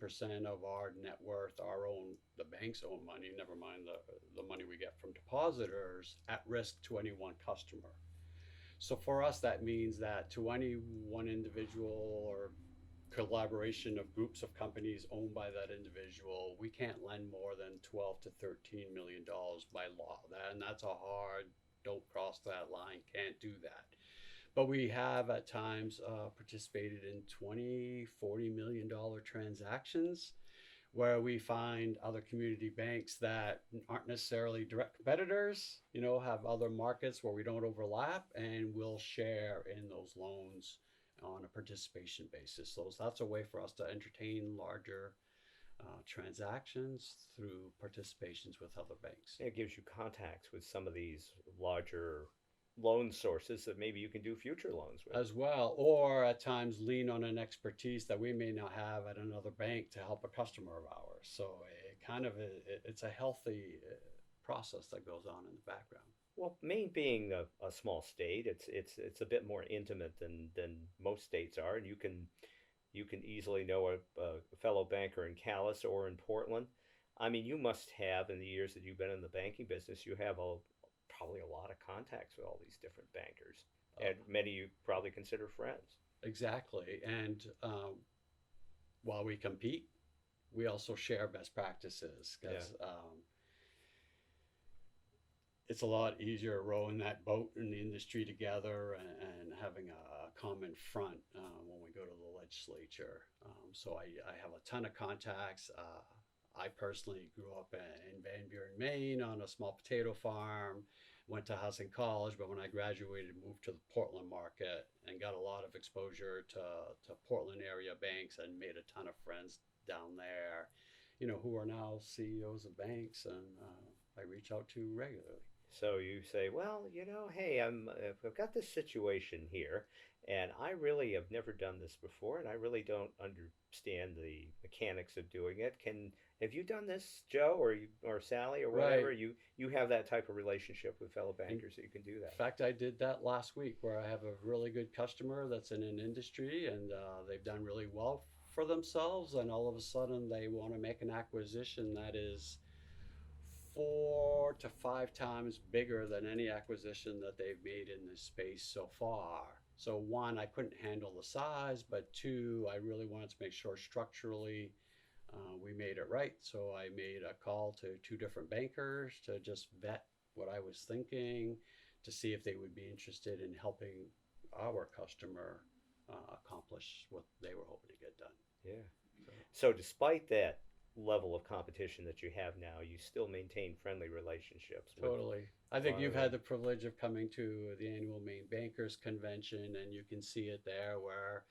Speaker 3: of our net worth, our own, the bank's own money, never mind the money we get from depositors, at risk to any one customer. So for us, that means that to any one individual or collaboration of groups of companies owned by that individual, we can't lend more than 12 to 13 million dollars by law. And that's a hard, don't cross that line, can't do that. But we have at times participated in 20, $40 million transactions where we find other community banks that aren't necessarily direct competitors, have other markets where we don't overlap, and we'll share in those loans on a participation basis. So that's a way for us to entertain larger transactions through participations with other banks.
Speaker 2: it gives you contacts with some of these larger loan sources that maybe you can do future loans with.
Speaker 3: As well, or at times lean on an expertise that we may not have at another bank to help a customer of ours. So it's a healthy process that goes on in the background.
Speaker 2: Well, Maine being a small state, it's a bit more intimate than most states are, and you can easily know a fellow banker in Calais or in Portland. I mean, you must have in the years that you've been in the banking business, you have probably a lot of contacts with all these different bankers,
Speaker 3: Uh,
Speaker 2: and many you probably consider friends.
Speaker 3: exactly. And while we compete, we also share best practices
Speaker 2: Yeah.
Speaker 3: because it's a lot easier rowing that boat in the industry together and having a common front when we go to the legislature. So I have a ton of contacts. I personally grew up in Van Buren, Maine, on a small potato farm. Went to Housing College, but when I graduated, moved to the Portland market and got a lot of exposure to Portland area banks and made a ton of friends down there, who are now CEOs of banks, and I reach out to regularly.
Speaker 2: So you say, well, hey, I've got this situation here, and I really have never done this before, and I really don't understand the mechanics of doing it. Can Have you done this, Joe, or Sally, or whatever?
Speaker 3: Right.
Speaker 2: You have that type of relationship with fellow
Speaker 3: In
Speaker 2: bankers that you can do that.
Speaker 3: fact, I did that last week where I have a really good customer that's in an industry and they've done really well for themselves, and all of a sudden they want to make an acquisition that is 4 to 5 times bigger than any acquisition that they've made in this space so far. So one, I couldn't handle the size, but two, I really wanted to make sure structurally we made it right. So I made a call to two different bankers to just vet what I was thinking, to see if they would be interested in helping our customer accomplish what they were hoping to get done.
Speaker 2: Yeah.
Speaker 3: So,
Speaker 2: So despite that level of competition that you have now, you still maintain friendly relationships with
Speaker 3: totally. I
Speaker 2: a
Speaker 3: think
Speaker 2: lot of
Speaker 3: you've had
Speaker 2: them.
Speaker 3: the privilege of coming to the annual Maine Bankers Convention, and you can see it there where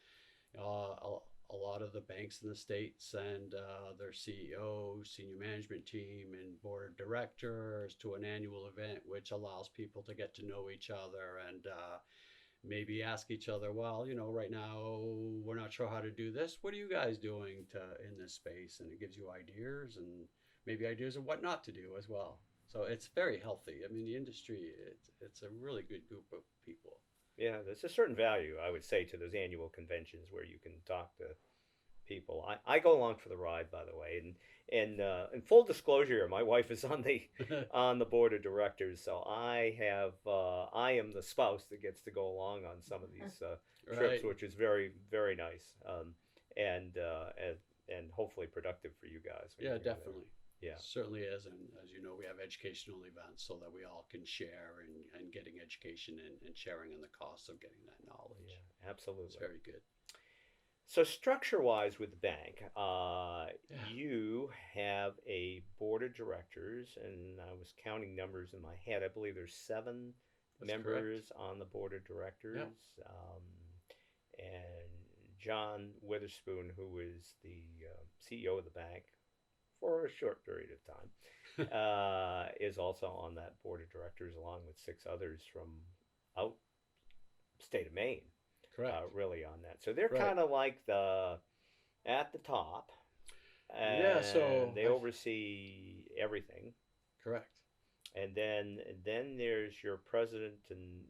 Speaker 3: a lot of the banks in the state send their CEO, senior management team, and board of directors to an annual event, which allows people to get to know each other and maybe ask each other, well, right now we're not sure how to do this. What are you guys doing in this space? And it gives you ideas and maybe ideas of what not to do as well. So it's very healthy. I mean, the industry, it's a really good group of people.
Speaker 2: Yeah, there's a certain value, I would say, to those annual conventions where you can talk to people. I go along for the ride, by the way, and in full disclosure, my wife is on the board of directors, so I am the spouse that gets to go along on some of these trips,
Speaker 3: Right.
Speaker 2: which is very very nice, and uh, and and hopefully productive for you guys when
Speaker 3: Yeah,
Speaker 2: you're there.
Speaker 3: definitely.
Speaker 2: Yeah,
Speaker 3: Certainly is. And as you know, we have educational events so that we all can share and getting education and sharing in the costs of getting that knowledge.
Speaker 2: yeah,
Speaker 3: It's
Speaker 2: absolutely.
Speaker 3: very good.
Speaker 2: So structure-wise with the bank,
Speaker 3: Yeah,
Speaker 2: you have a board of directors, and I was counting numbers in my head. I believe there's seven
Speaker 3: that's correct.
Speaker 2: members on the board of
Speaker 3: Yeah,
Speaker 2: directors, and John Witherspoon, who is the CEO of the bank for a short period of time, is also on that board of directors, along with six others from out state of Maine.
Speaker 3: Correct.
Speaker 2: really on that. So they're
Speaker 3: Right.
Speaker 2: kind of like at the top,
Speaker 3: Yeah.
Speaker 2: and they oversee everything.
Speaker 3: Correct.
Speaker 2: And then there's your president and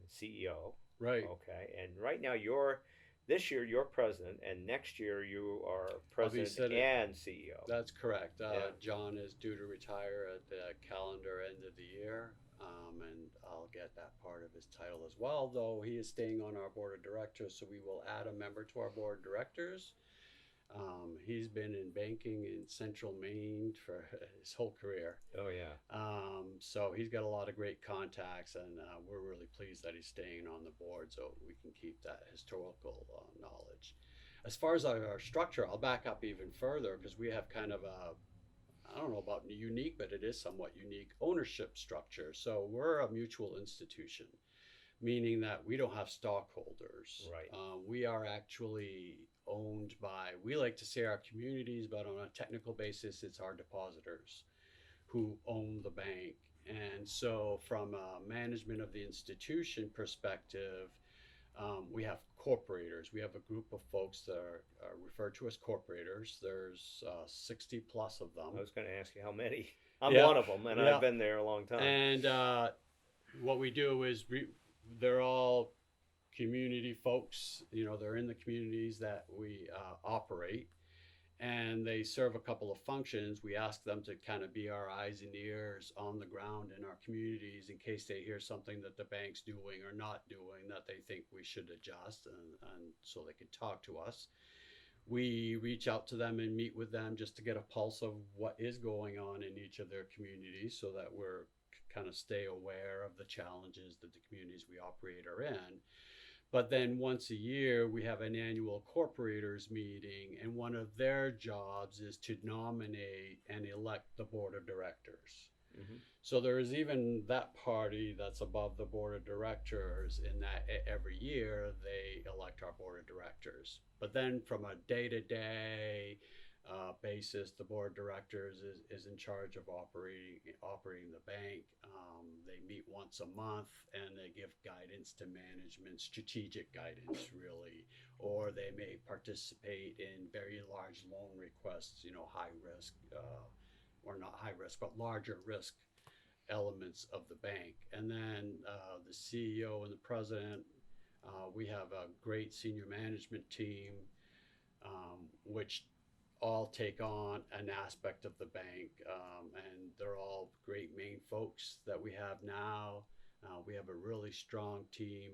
Speaker 2: CEO.
Speaker 3: Right.
Speaker 2: Okay, and right now you're this year you're president, and next year you are
Speaker 3: I'll be
Speaker 2: president
Speaker 3: sitting.
Speaker 2: and CEO.
Speaker 3: That's correct.
Speaker 2: Yeah.
Speaker 3: John is due to retire at the calendar end of the year, and I'll get that part of his title as well, though he is staying on our board of directors, so we will add a member to our board of directors. He's been in banking in central Maine for his whole career.
Speaker 2: Oh yeah.
Speaker 3: So he's got a lot of great contacts, and we're really pleased that he's staying on the board so we can keep that historical knowledge. As far as our structure, I'll back up even further because we have kind of I don't know about unique, but it is somewhat unique ownership structure. So we're a mutual institution, meaning that we don't have stockholders.
Speaker 2: Right.
Speaker 3: We are actually owned by, we like to say our communities, but on a technical basis, it's our depositors who own the bank. And so, from a management of the institution perspective, we have corporators. We have a group of folks that are referred to as corporators. There's 60 plus of them.
Speaker 2: I was going to ask you how many. I'm
Speaker 3: Yeah.
Speaker 2: one of them, and
Speaker 3: Yeah.
Speaker 2: I've been there a long time.
Speaker 3: And what we do is they're all community folks. They're in the communities that we operate, and they serve a couple of functions. We ask them to kind of be our eyes and ears on the ground in our communities in case they hear something that the bank's doing or not doing that they think we should adjust, and so they can talk to us. We reach out to them and meet with them just to get a pulse of what is going on in each of their communities so that we're kind of stay aware of the challenges that the communities we operate are in. But then once a year, we have an annual corporators meeting, and one of their jobs is to nominate and elect the board of directors.
Speaker 2: Mm-hmm.
Speaker 3: So there is even that party that's above the board of directors in that every year they elect our board of directors. But then from a day-to-day basis, the board of directors is in charge of operating the bank. They meet once a month and they give guidance to management, strategic guidance really, or they may participate in very large loan requests, high risk, or not high risk, but larger risk elements of the bank. And then the CEO and the president, we have a great senior management team, which all take on an aspect of the bank, and they're all great Maine folks that we have now. We have a really strong team.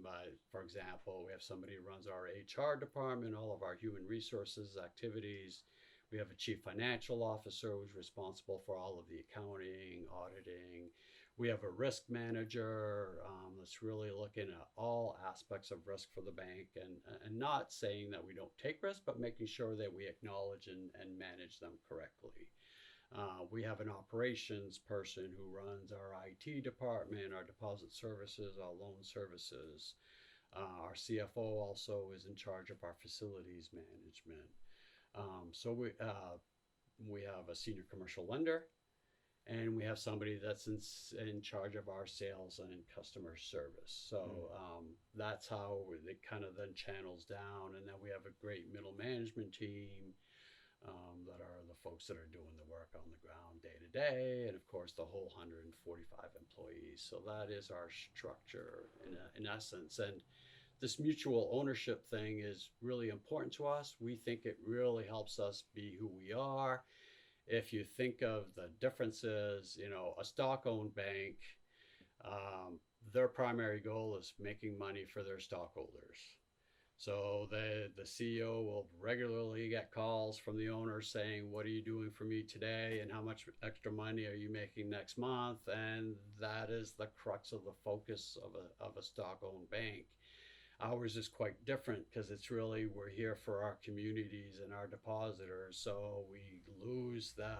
Speaker 3: For example, we have somebody who runs our HR department, all of our human resources activities. We have a chief financial officer who's responsible for all of the accounting, auditing. We have a risk manager that's really looking at all aspects of risk for the bank, and not saying that we don't take risks, but making sure that we acknowledge and manage them correctly. We have an operations person who runs our IT department, our deposit services, our loan services. Our CFO also is in charge of our facilities management. So we have a senior commercial lender, and we have somebody that's in charge of our sales and customer service. So that's how it kind of then channels down. And then we have a great middle management team that are the folks that are doing the work on the ground day to day. And of course, the whole 145 employees. So that is our structure in essence. And this mutual ownership thing is really important to us. We think it really helps us be who we are. If you think of the differences, a stock-owned bank, their primary goal is making money for their stockholders. So the CEO will regularly get calls from the owner saying, what are you doing for me today? And how much extra money are you making next month? And that is the crux of the focus of a stock-owned bank. Ours is quite different because it's really, we're here for our communities and our depositors. So we lose the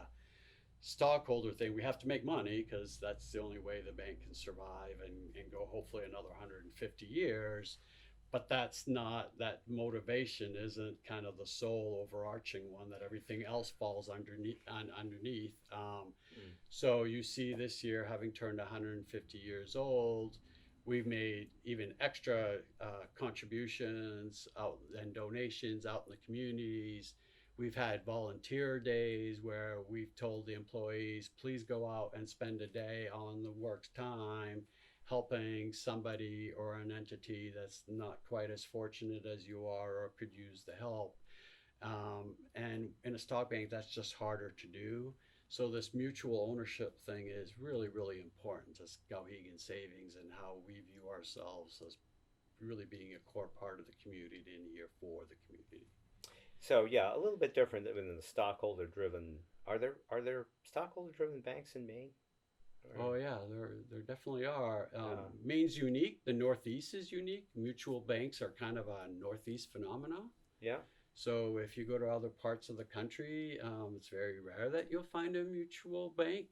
Speaker 3: stockholder thing. We have to make money because that's the only way the bank can survive and go hopefully another 150 years. But that's not, that motivation isn't kind of the sole overarching one that everything else falls underneath. So you see this year, having turned 150 years old, We've made even extra contributions out and donations out in the communities. We've had volunteer days where we've told the employees, please go out and spend a day on the work's time helping somebody or an entity that's not quite as fortunate as you are or could use the help. And in a stock bank, that's just harder to do. So this mutual ownership thing is really, really important to Skowhegan Savings and how we view ourselves as really being a core part of the community and here for the community.
Speaker 2: So yeah, a little bit different than the stockholder driven. Are there stockholder driven banks in Maine? Or,
Speaker 3: Oh yeah, there definitely are.
Speaker 2: uh,
Speaker 3: Maine's unique. The Northeast is unique. Mutual banks are kind of a Northeast phenomenon.
Speaker 2: yeah.
Speaker 3: So if you go to other parts of the country, it's very rare that you'll find a mutual bank.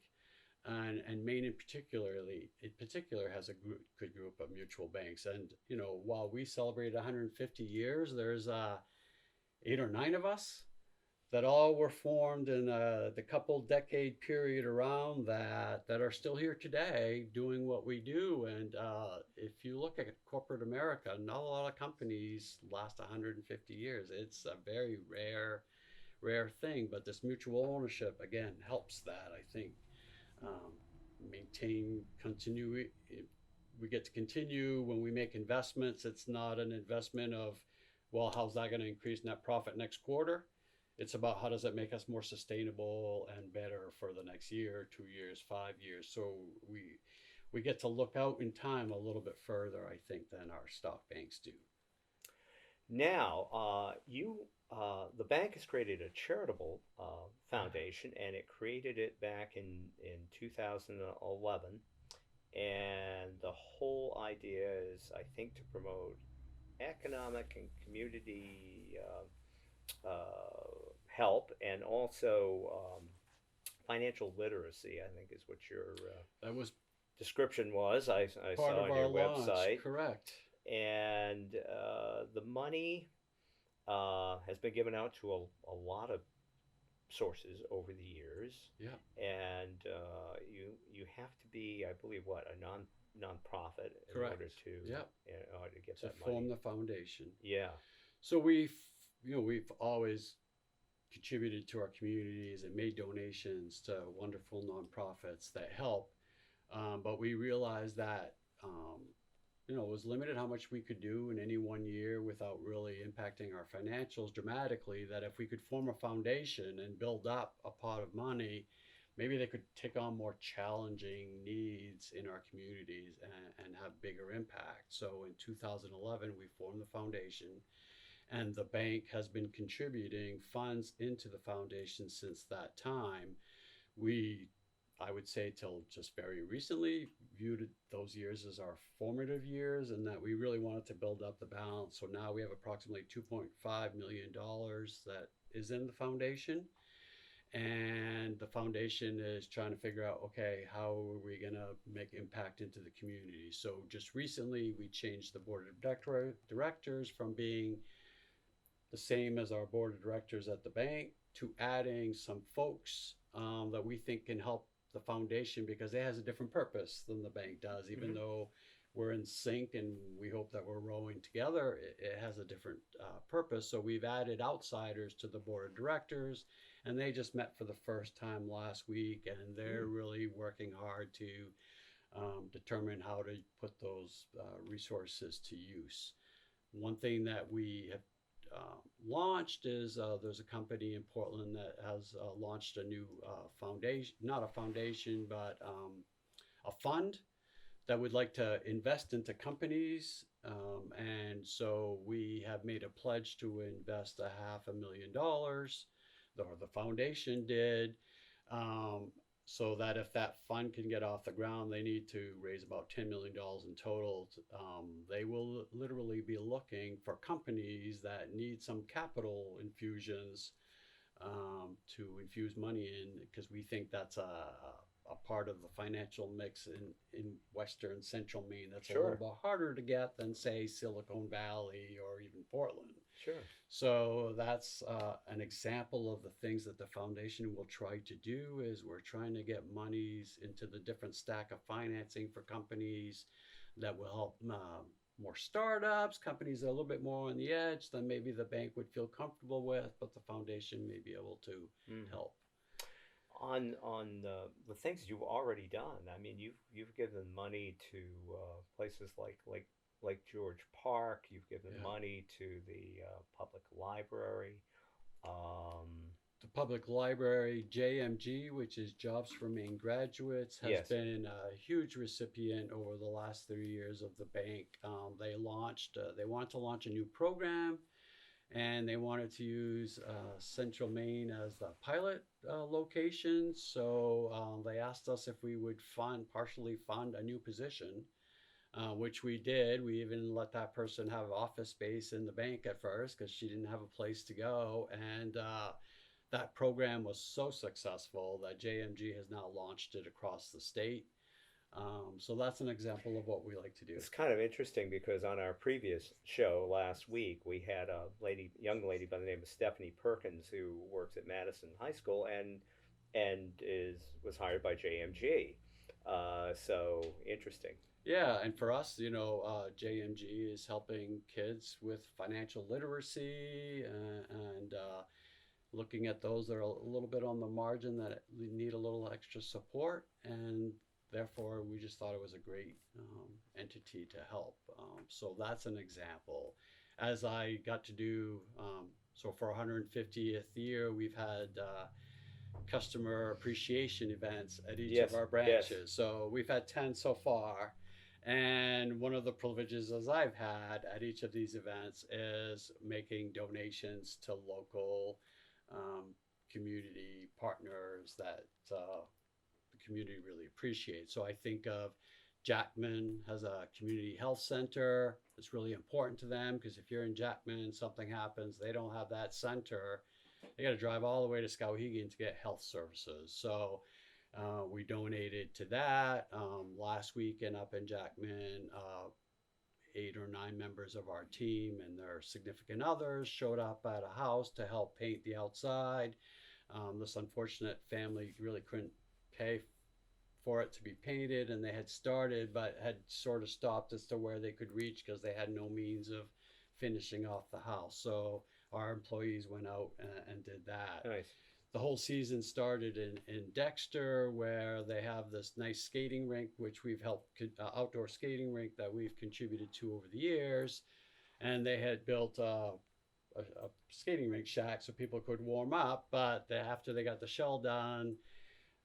Speaker 3: And Maine in particular has a good group of mutual banks. And you know, while we celebrate 150 years, there's 8 or 9 of us that all were formed in the couple decade period around that are still here today doing what we do. And if you look at corporate America, not a lot of companies last 150 years. It's a very rare thing. But this mutual ownership again helps that, I think, um, maintain continuity. We get to continue when we make investments. It's not an investment of, well, how's that going to increase net profit next quarter? It's about how does it make us more sustainable and better for the next year, 2 years, 5 years. So we get to look out in time a little bit further, I think, than our stock banks do.
Speaker 2: Now, the bank has created a charitable foundation, and it created it back in 2011. And the whole idea is, I think, to promote economic and community help, and also financial literacy. I think is what your
Speaker 3: That was
Speaker 2: description was. I
Speaker 3: part
Speaker 2: saw
Speaker 3: of
Speaker 2: on
Speaker 3: our
Speaker 2: your
Speaker 3: launch,
Speaker 2: website,
Speaker 3: correct?
Speaker 2: and the money has been given out to a lot of sources over the years,
Speaker 3: Yeah,
Speaker 2: and you have to be, I believe, what, a nonprofit
Speaker 3: correct. Yeah,
Speaker 2: in order to get
Speaker 3: to
Speaker 2: that
Speaker 3: form
Speaker 2: money.
Speaker 3: the foundation.
Speaker 2: Yeah,
Speaker 3: So we've always contributed to our communities and made donations to wonderful nonprofits that help. But we realized that it was limited how much we could do in any one year without really impacting our financials dramatically. That if we could form a foundation and build up a pot of money, maybe they could take on more challenging needs in our communities and have bigger impact. So in 2011, we formed the foundation, and the bank has been contributing funds into the foundation since that time. We, I would say, till just very recently, viewed those years as our formative years, and that we really wanted to build up the balance. So now we have approximately $2.5 million that is in the foundation, and the foundation is trying to figure out, okay, how are we going to make impact into the community. So just recently we changed the board of directors from being the same as our board of directors at the bank to adding some folks that we think can help the foundation, because it has a different purpose than the bank does. Even
Speaker 2: hmm
Speaker 3: though we're in sync and we hope that we're rowing together, it has a different purpose. So we've added outsiders to the board of directors, and they just met for the first time last week, and they're really working hard to determine how to put those resources to use. One thing that we have launched is there's a company in Portland that has launched a new foundation, not a foundation, but a fund that would like to invest into companies. And so we have made a pledge to invest $500,000, or the foundation did. Um, so that if that fund can get off the ground, they need to raise about $10 million in total. They will literally be looking for companies that need some capital infusions to infuse money in, because we think that's a part of the financial mix in Western Central Maine that's a little
Speaker 2: Sure,
Speaker 3: bit harder to get than, say, Silicon Valley or even Portland.
Speaker 2: sure.
Speaker 3: So that's an example of the things that the foundation will try to do. Is we're trying to get monies into the different stack of financing for companies that will help more startups, companies that are a little bit more on the edge than maybe the bank would feel comfortable with, but the foundation may be able to
Speaker 2: Mm.
Speaker 3: help.
Speaker 2: On the things you've already done. I mean, you've given money to places like George Park. You've given
Speaker 3: Yeah.
Speaker 2: money to the public library. Um,
Speaker 3: The public library, JMG, which is Jobs for Maine Graduates, has
Speaker 2: yes,
Speaker 3: been a huge recipient over the last 3 years of the bank. They wanted to launch a new program, and they wanted to use Central Maine as the pilot location. So they asked us if we would partially fund a new position, which we did. We even let that person have office space in the bank at first because she didn't have a place to go. And that program was so successful that JMG has now launched it across the state. So that's an example of what we like to do.
Speaker 2: it's kind of interesting because on our previous show last week we had a young lady by the name of Stephanie Perkins who works at Madison High School and is was hired by JMG. So interesting.
Speaker 3: Yeah, and for us, JMG is helping kids with financial literacy and looking at those that are a little bit on the margin that need a little extra support. And therefore, we just thought it was a great entity to help. So that's an example. As I got to do, so for 150th year, we've had customer appreciation events at each of
Speaker 2: Yes,
Speaker 3: our
Speaker 2: yes.
Speaker 3: branches. So we've had 10 so far. And one of the privileges as I've had at each of these events is making donations to local um, community partners that the community really appreciates. So I think of Jackman has a community health center. It's really important to them because if you're in Jackman, something happens, they don't have that center. They got to drive all the way to Skowhegan to get health services. So we donated to that last weekend up in Jackman. 8 or 9 members of our team and their significant others showed up at a house to help paint the outside. This unfortunate family really couldn't pay for it to be painted, and they had started but had sort of stopped as to where they could reach because they had no means of finishing off the house. So our employees went out and did that.
Speaker 2: Nice.
Speaker 3: The whole season started in Dexter, where they have this nice skating rink, which we've helped outdoor skating rink that we've contributed to over the years. And they had built a skating rink shack so people could warm up, but after they got the shell done,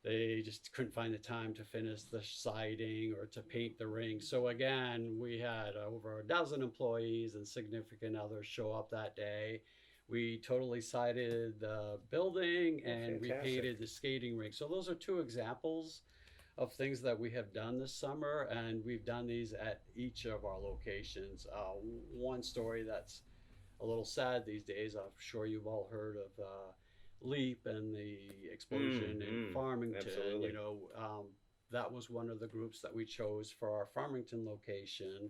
Speaker 3: they just couldn't find the time to finish the siding or to paint the rink. So again, we had over a dozen employees and significant others show up that day. We totally sided the building
Speaker 2: Oh,
Speaker 3: and
Speaker 2: fantastic.
Speaker 3: repainted the skating rink. So those are two examples of things that we have done this summer, and we've done these at each of our locations. One story that's a little sad these days, I'm sure you've all heard of Leap and the explosion in Farmington.
Speaker 2: Absolutely.
Speaker 3: That was one of the groups that we chose for our Farmington location.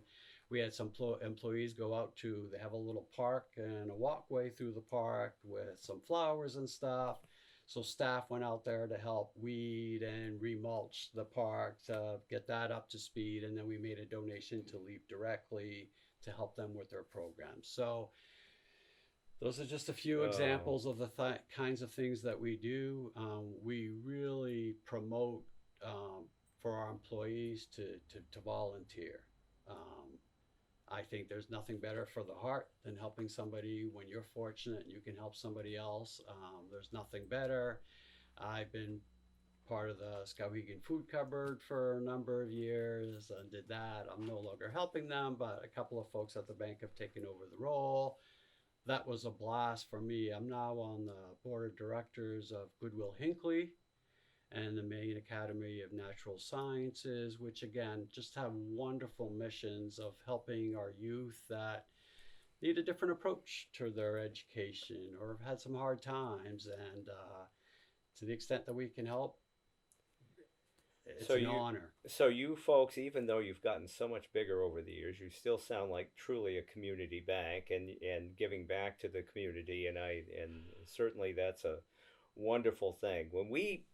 Speaker 3: We had some employees go out to, they have a little park and a walkway through the park with some flowers and stuff. So staff went out there to help weed and remulch the park to get that up to speed. And then we made a donation to Leap directly to help them with their program. So those are just a few
Speaker 2: Oh,
Speaker 3: examples of the kinds of things that we do. We really promote for our employees to volunteer. Um, I think there's nothing better for the heart than helping somebody when you're fortunate and you can help somebody else. There's nothing better. I've been part of the Skowhegan food cupboard for a number of years and did that. I'm no longer helping them, but a couple of folks at the bank have taken over the role. That was a blast for me. I'm now on the board of directors of Goodwill Hinckley and the Maine Academy of Natural Sciences, which again just have wonderful missions of helping our youth that need a different approach to their education or have had some hard times. And to the extent that we can help,
Speaker 2: so
Speaker 3: it's an
Speaker 2: you,
Speaker 3: honor.
Speaker 2: so you folks, even though you've gotten so much bigger over the years, you still sound like truly a community bank and giving back to the community, and certainly that's a wonderful thing. When we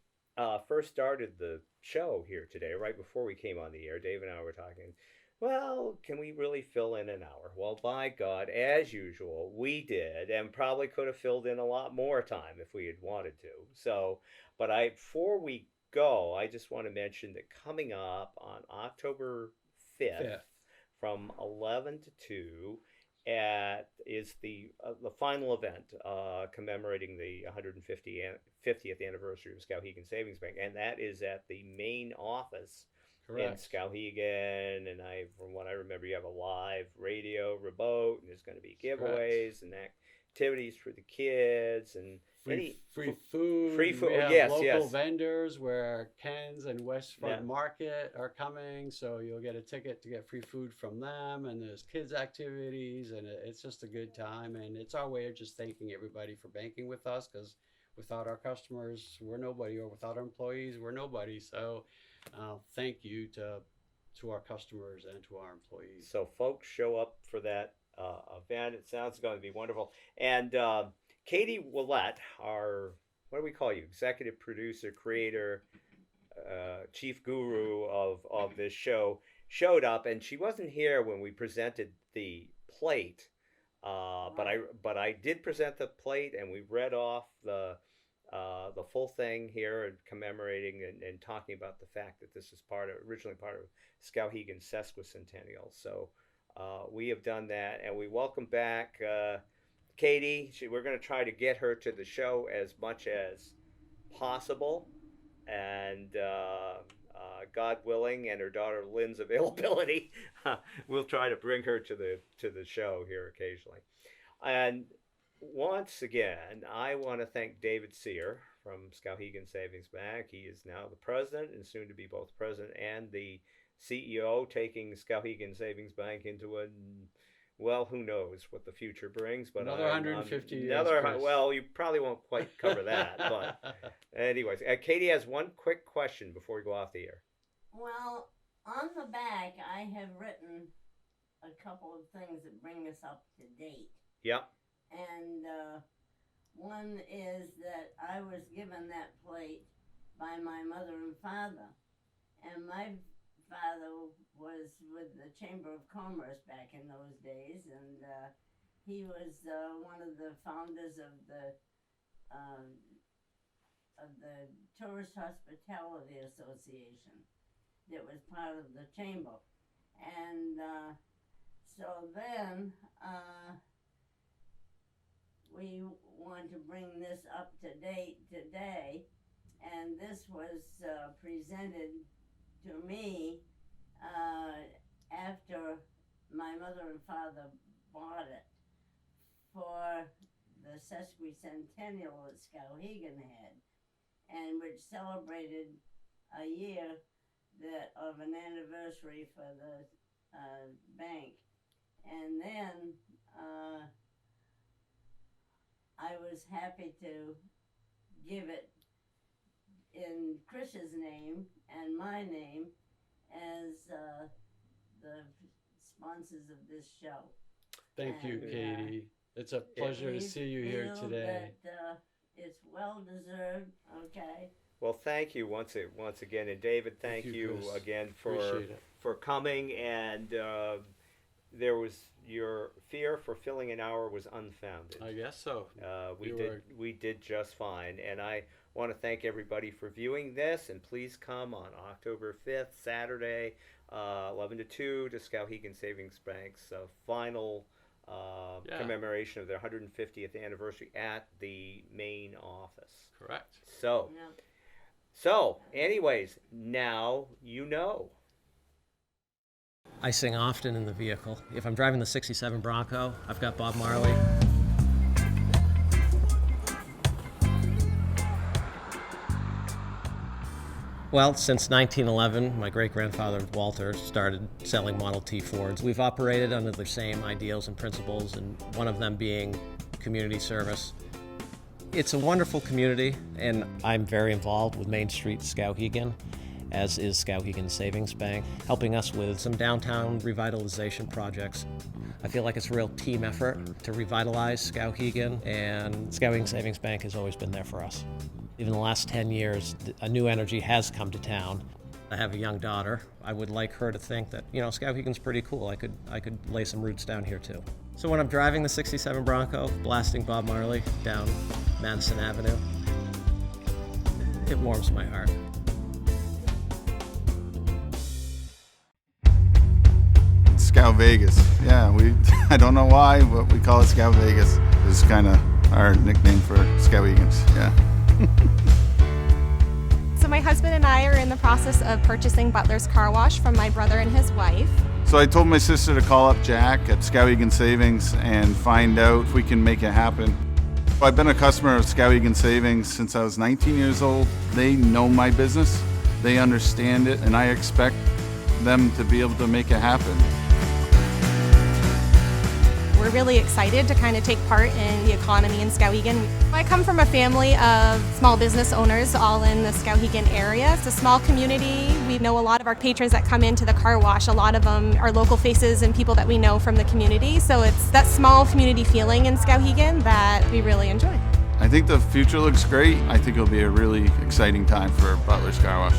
Speaker 2: first started the show here today, right before we came on the air, Dave and I were talking. Well, can we really fill in an hour? Well, by God, as usual, we did, and probably could have filled in a lot more time if we had wanted to. So, but before we go, I just want to mention that coming up on October 5th,
Speaker 3: Fifth.
Speaker 2: from 11 to 2, is the final event commemorating the 150th anniversary of Skowhegan Savings Bank, and that is at the main office in
Speaker 3: Correct.
Speaker 2: Skowhegan. And from what I remember, you have a live radio remote, and there's going to be
Speaker 3: Correct.
Speaker 2: giveaways and activities for the kids, and
Speaker 3: Free food.
Speaker 2: free food.
Speaker 3: We have
Speaker 2: Yes,
Speaker 3: local
Speaker 2: yes.
Speaker 3: vendors where Ken's and West Front
Speaker 2: Yeah.
Speaker 3: Market are coming, so you'll get a ticket to get free food from them. And there's kids activities, and it's just a good time. And it's our way of just thanking everybody for banking with us, because without our customers, we're nobody, or without our employees, we're nobody. So thank you to our customers and to our employees.
Speaker 2: So folks, show up for that event. It sounds going to be wonderful. And Katie Willette, what do we call you? Executive producer, creator, chief guru of this show, showed up, and she wasn't here when we presented the plate. But I did present the plate, and we read off the full thing here, and commemorating and talking about the fact that this is originally part of Skowhegan's sesquicentennial. So we have done that, and we welcome back Katie. We're going to try to get her to the show as much as possible, and God willing, and her daughter Lynn's availability, we'll try to bring her to the show here occasionally. And once again, I want to thank David Sear from Skowhegan Savings Bank. He is now the president, and soon to be both president and the CEO, taking Skowhegan Savings Bank into well, who knows what the future brings, but
Speaker 3: Another 150 years.
Speaker 2: Well, you probably won't quite cover that, but anyways, Katie has one quick question before we go off the air.
Speaker 4: Well, on the back, I have written a couple of things that bring us up to date.
Speaker 2: Yep.
Speaker 4: And one is that I was given that plate by my mother and father. And my father was with the Chamber of Commerce back in those days, and he was one of the founders of the Tourist Hospitality Association that was part of the chamber. And so then we want to bring this up to date today, and this was presented to me after my mother and father bought it for the sesquicentennial that Skowhegan had, and which celebrated a year of an anniversary for the bank. And then I was happy to give it in Chris's name and my name as the sponsors of this show.
Speaker 3: Thank you,
Speaker 4: And,
Speaker 3: Katie. It's a pleasure to
Speaker 4: we
Speaker 3: see you here
Speaker 4: feel
Speaker 3: today.
Speaker 4: That, it's well deserved. Okay.
Speaker 2: Well, thank you once again, and David, thank you
Speaker 3: Chris.
Speaker 2: again
Speaker 3: Appreciate it.
Speaker 2: for coming. And there was your fear for filling an hour was unfounded.
Speaker 3: I guess so.
Speaker 2: We did just fine, and I want to thank everybody for viewing this. And please come on October 5th, Saturday, 11 to 2, to Skowhegan Savings Bank's final commemoration of their 150th anniversary at the main office.
Speaker 3: Correct.
Speaker 2: So,
Speaker 4: Yeah.
Speaker 2: Anyways, now you know.
Speaker 5: I sing often in the vehicle. If I'm driving the 67 Bronco, I've got Bob Marley. Well, since 1911, my great-grandfather Walter started selling Model T Fords. We've operated under the same ideals and principles, and one of them being community service. It's a wonderful community, and I'm very involved with Main Street Skowhegan, as is Skowhegan Savings Bank, helping us with some downtown revitalization projects. I feel like it's a real team effort to revitalize Skowhegan, and Skowhegan Savings Bank has always been there for us. Even in the last 10 years, a new energy has come to town. I have a young daughter. I would like her to think that, Skowhegan's pretty cool. I could lay some roots down here too. So when I'm driving the 67 Bronco, blasting Bob Marley down Madison Avenue, it warms my heart.
Speaker 6: Skowvegas. Yeah, I don't know why, but we call it Skowvegas. It's kind of our nickname for Skowhegans, yeah.
Speaker 7: So my husband and I are in the process of purchasing Butler's Car Wash from my brother and his wife.
Speaker 6: So I told my sister to call up Jack at Skowhegan Savings and find out if we can make it happen. I've been a customer of Skowhegan Savings since I was 19 years old. They know my business, they understand it, and I expect them to be able to make it happen.
Speaker 7: We're really excited to kind of take part in the economy in Skowhegan. I come from a family of small business owners all in the Skowhegan area. It's a small community. We know a lot of our patrons that come into the car wash. A lot of them are local faces and people that we know from the community. So it's that small community feeling in Skowhegan that we really enjoy.
Speaker 6: I think the future looks great. I think it'll be a really exciting time for Butler's Car Wash.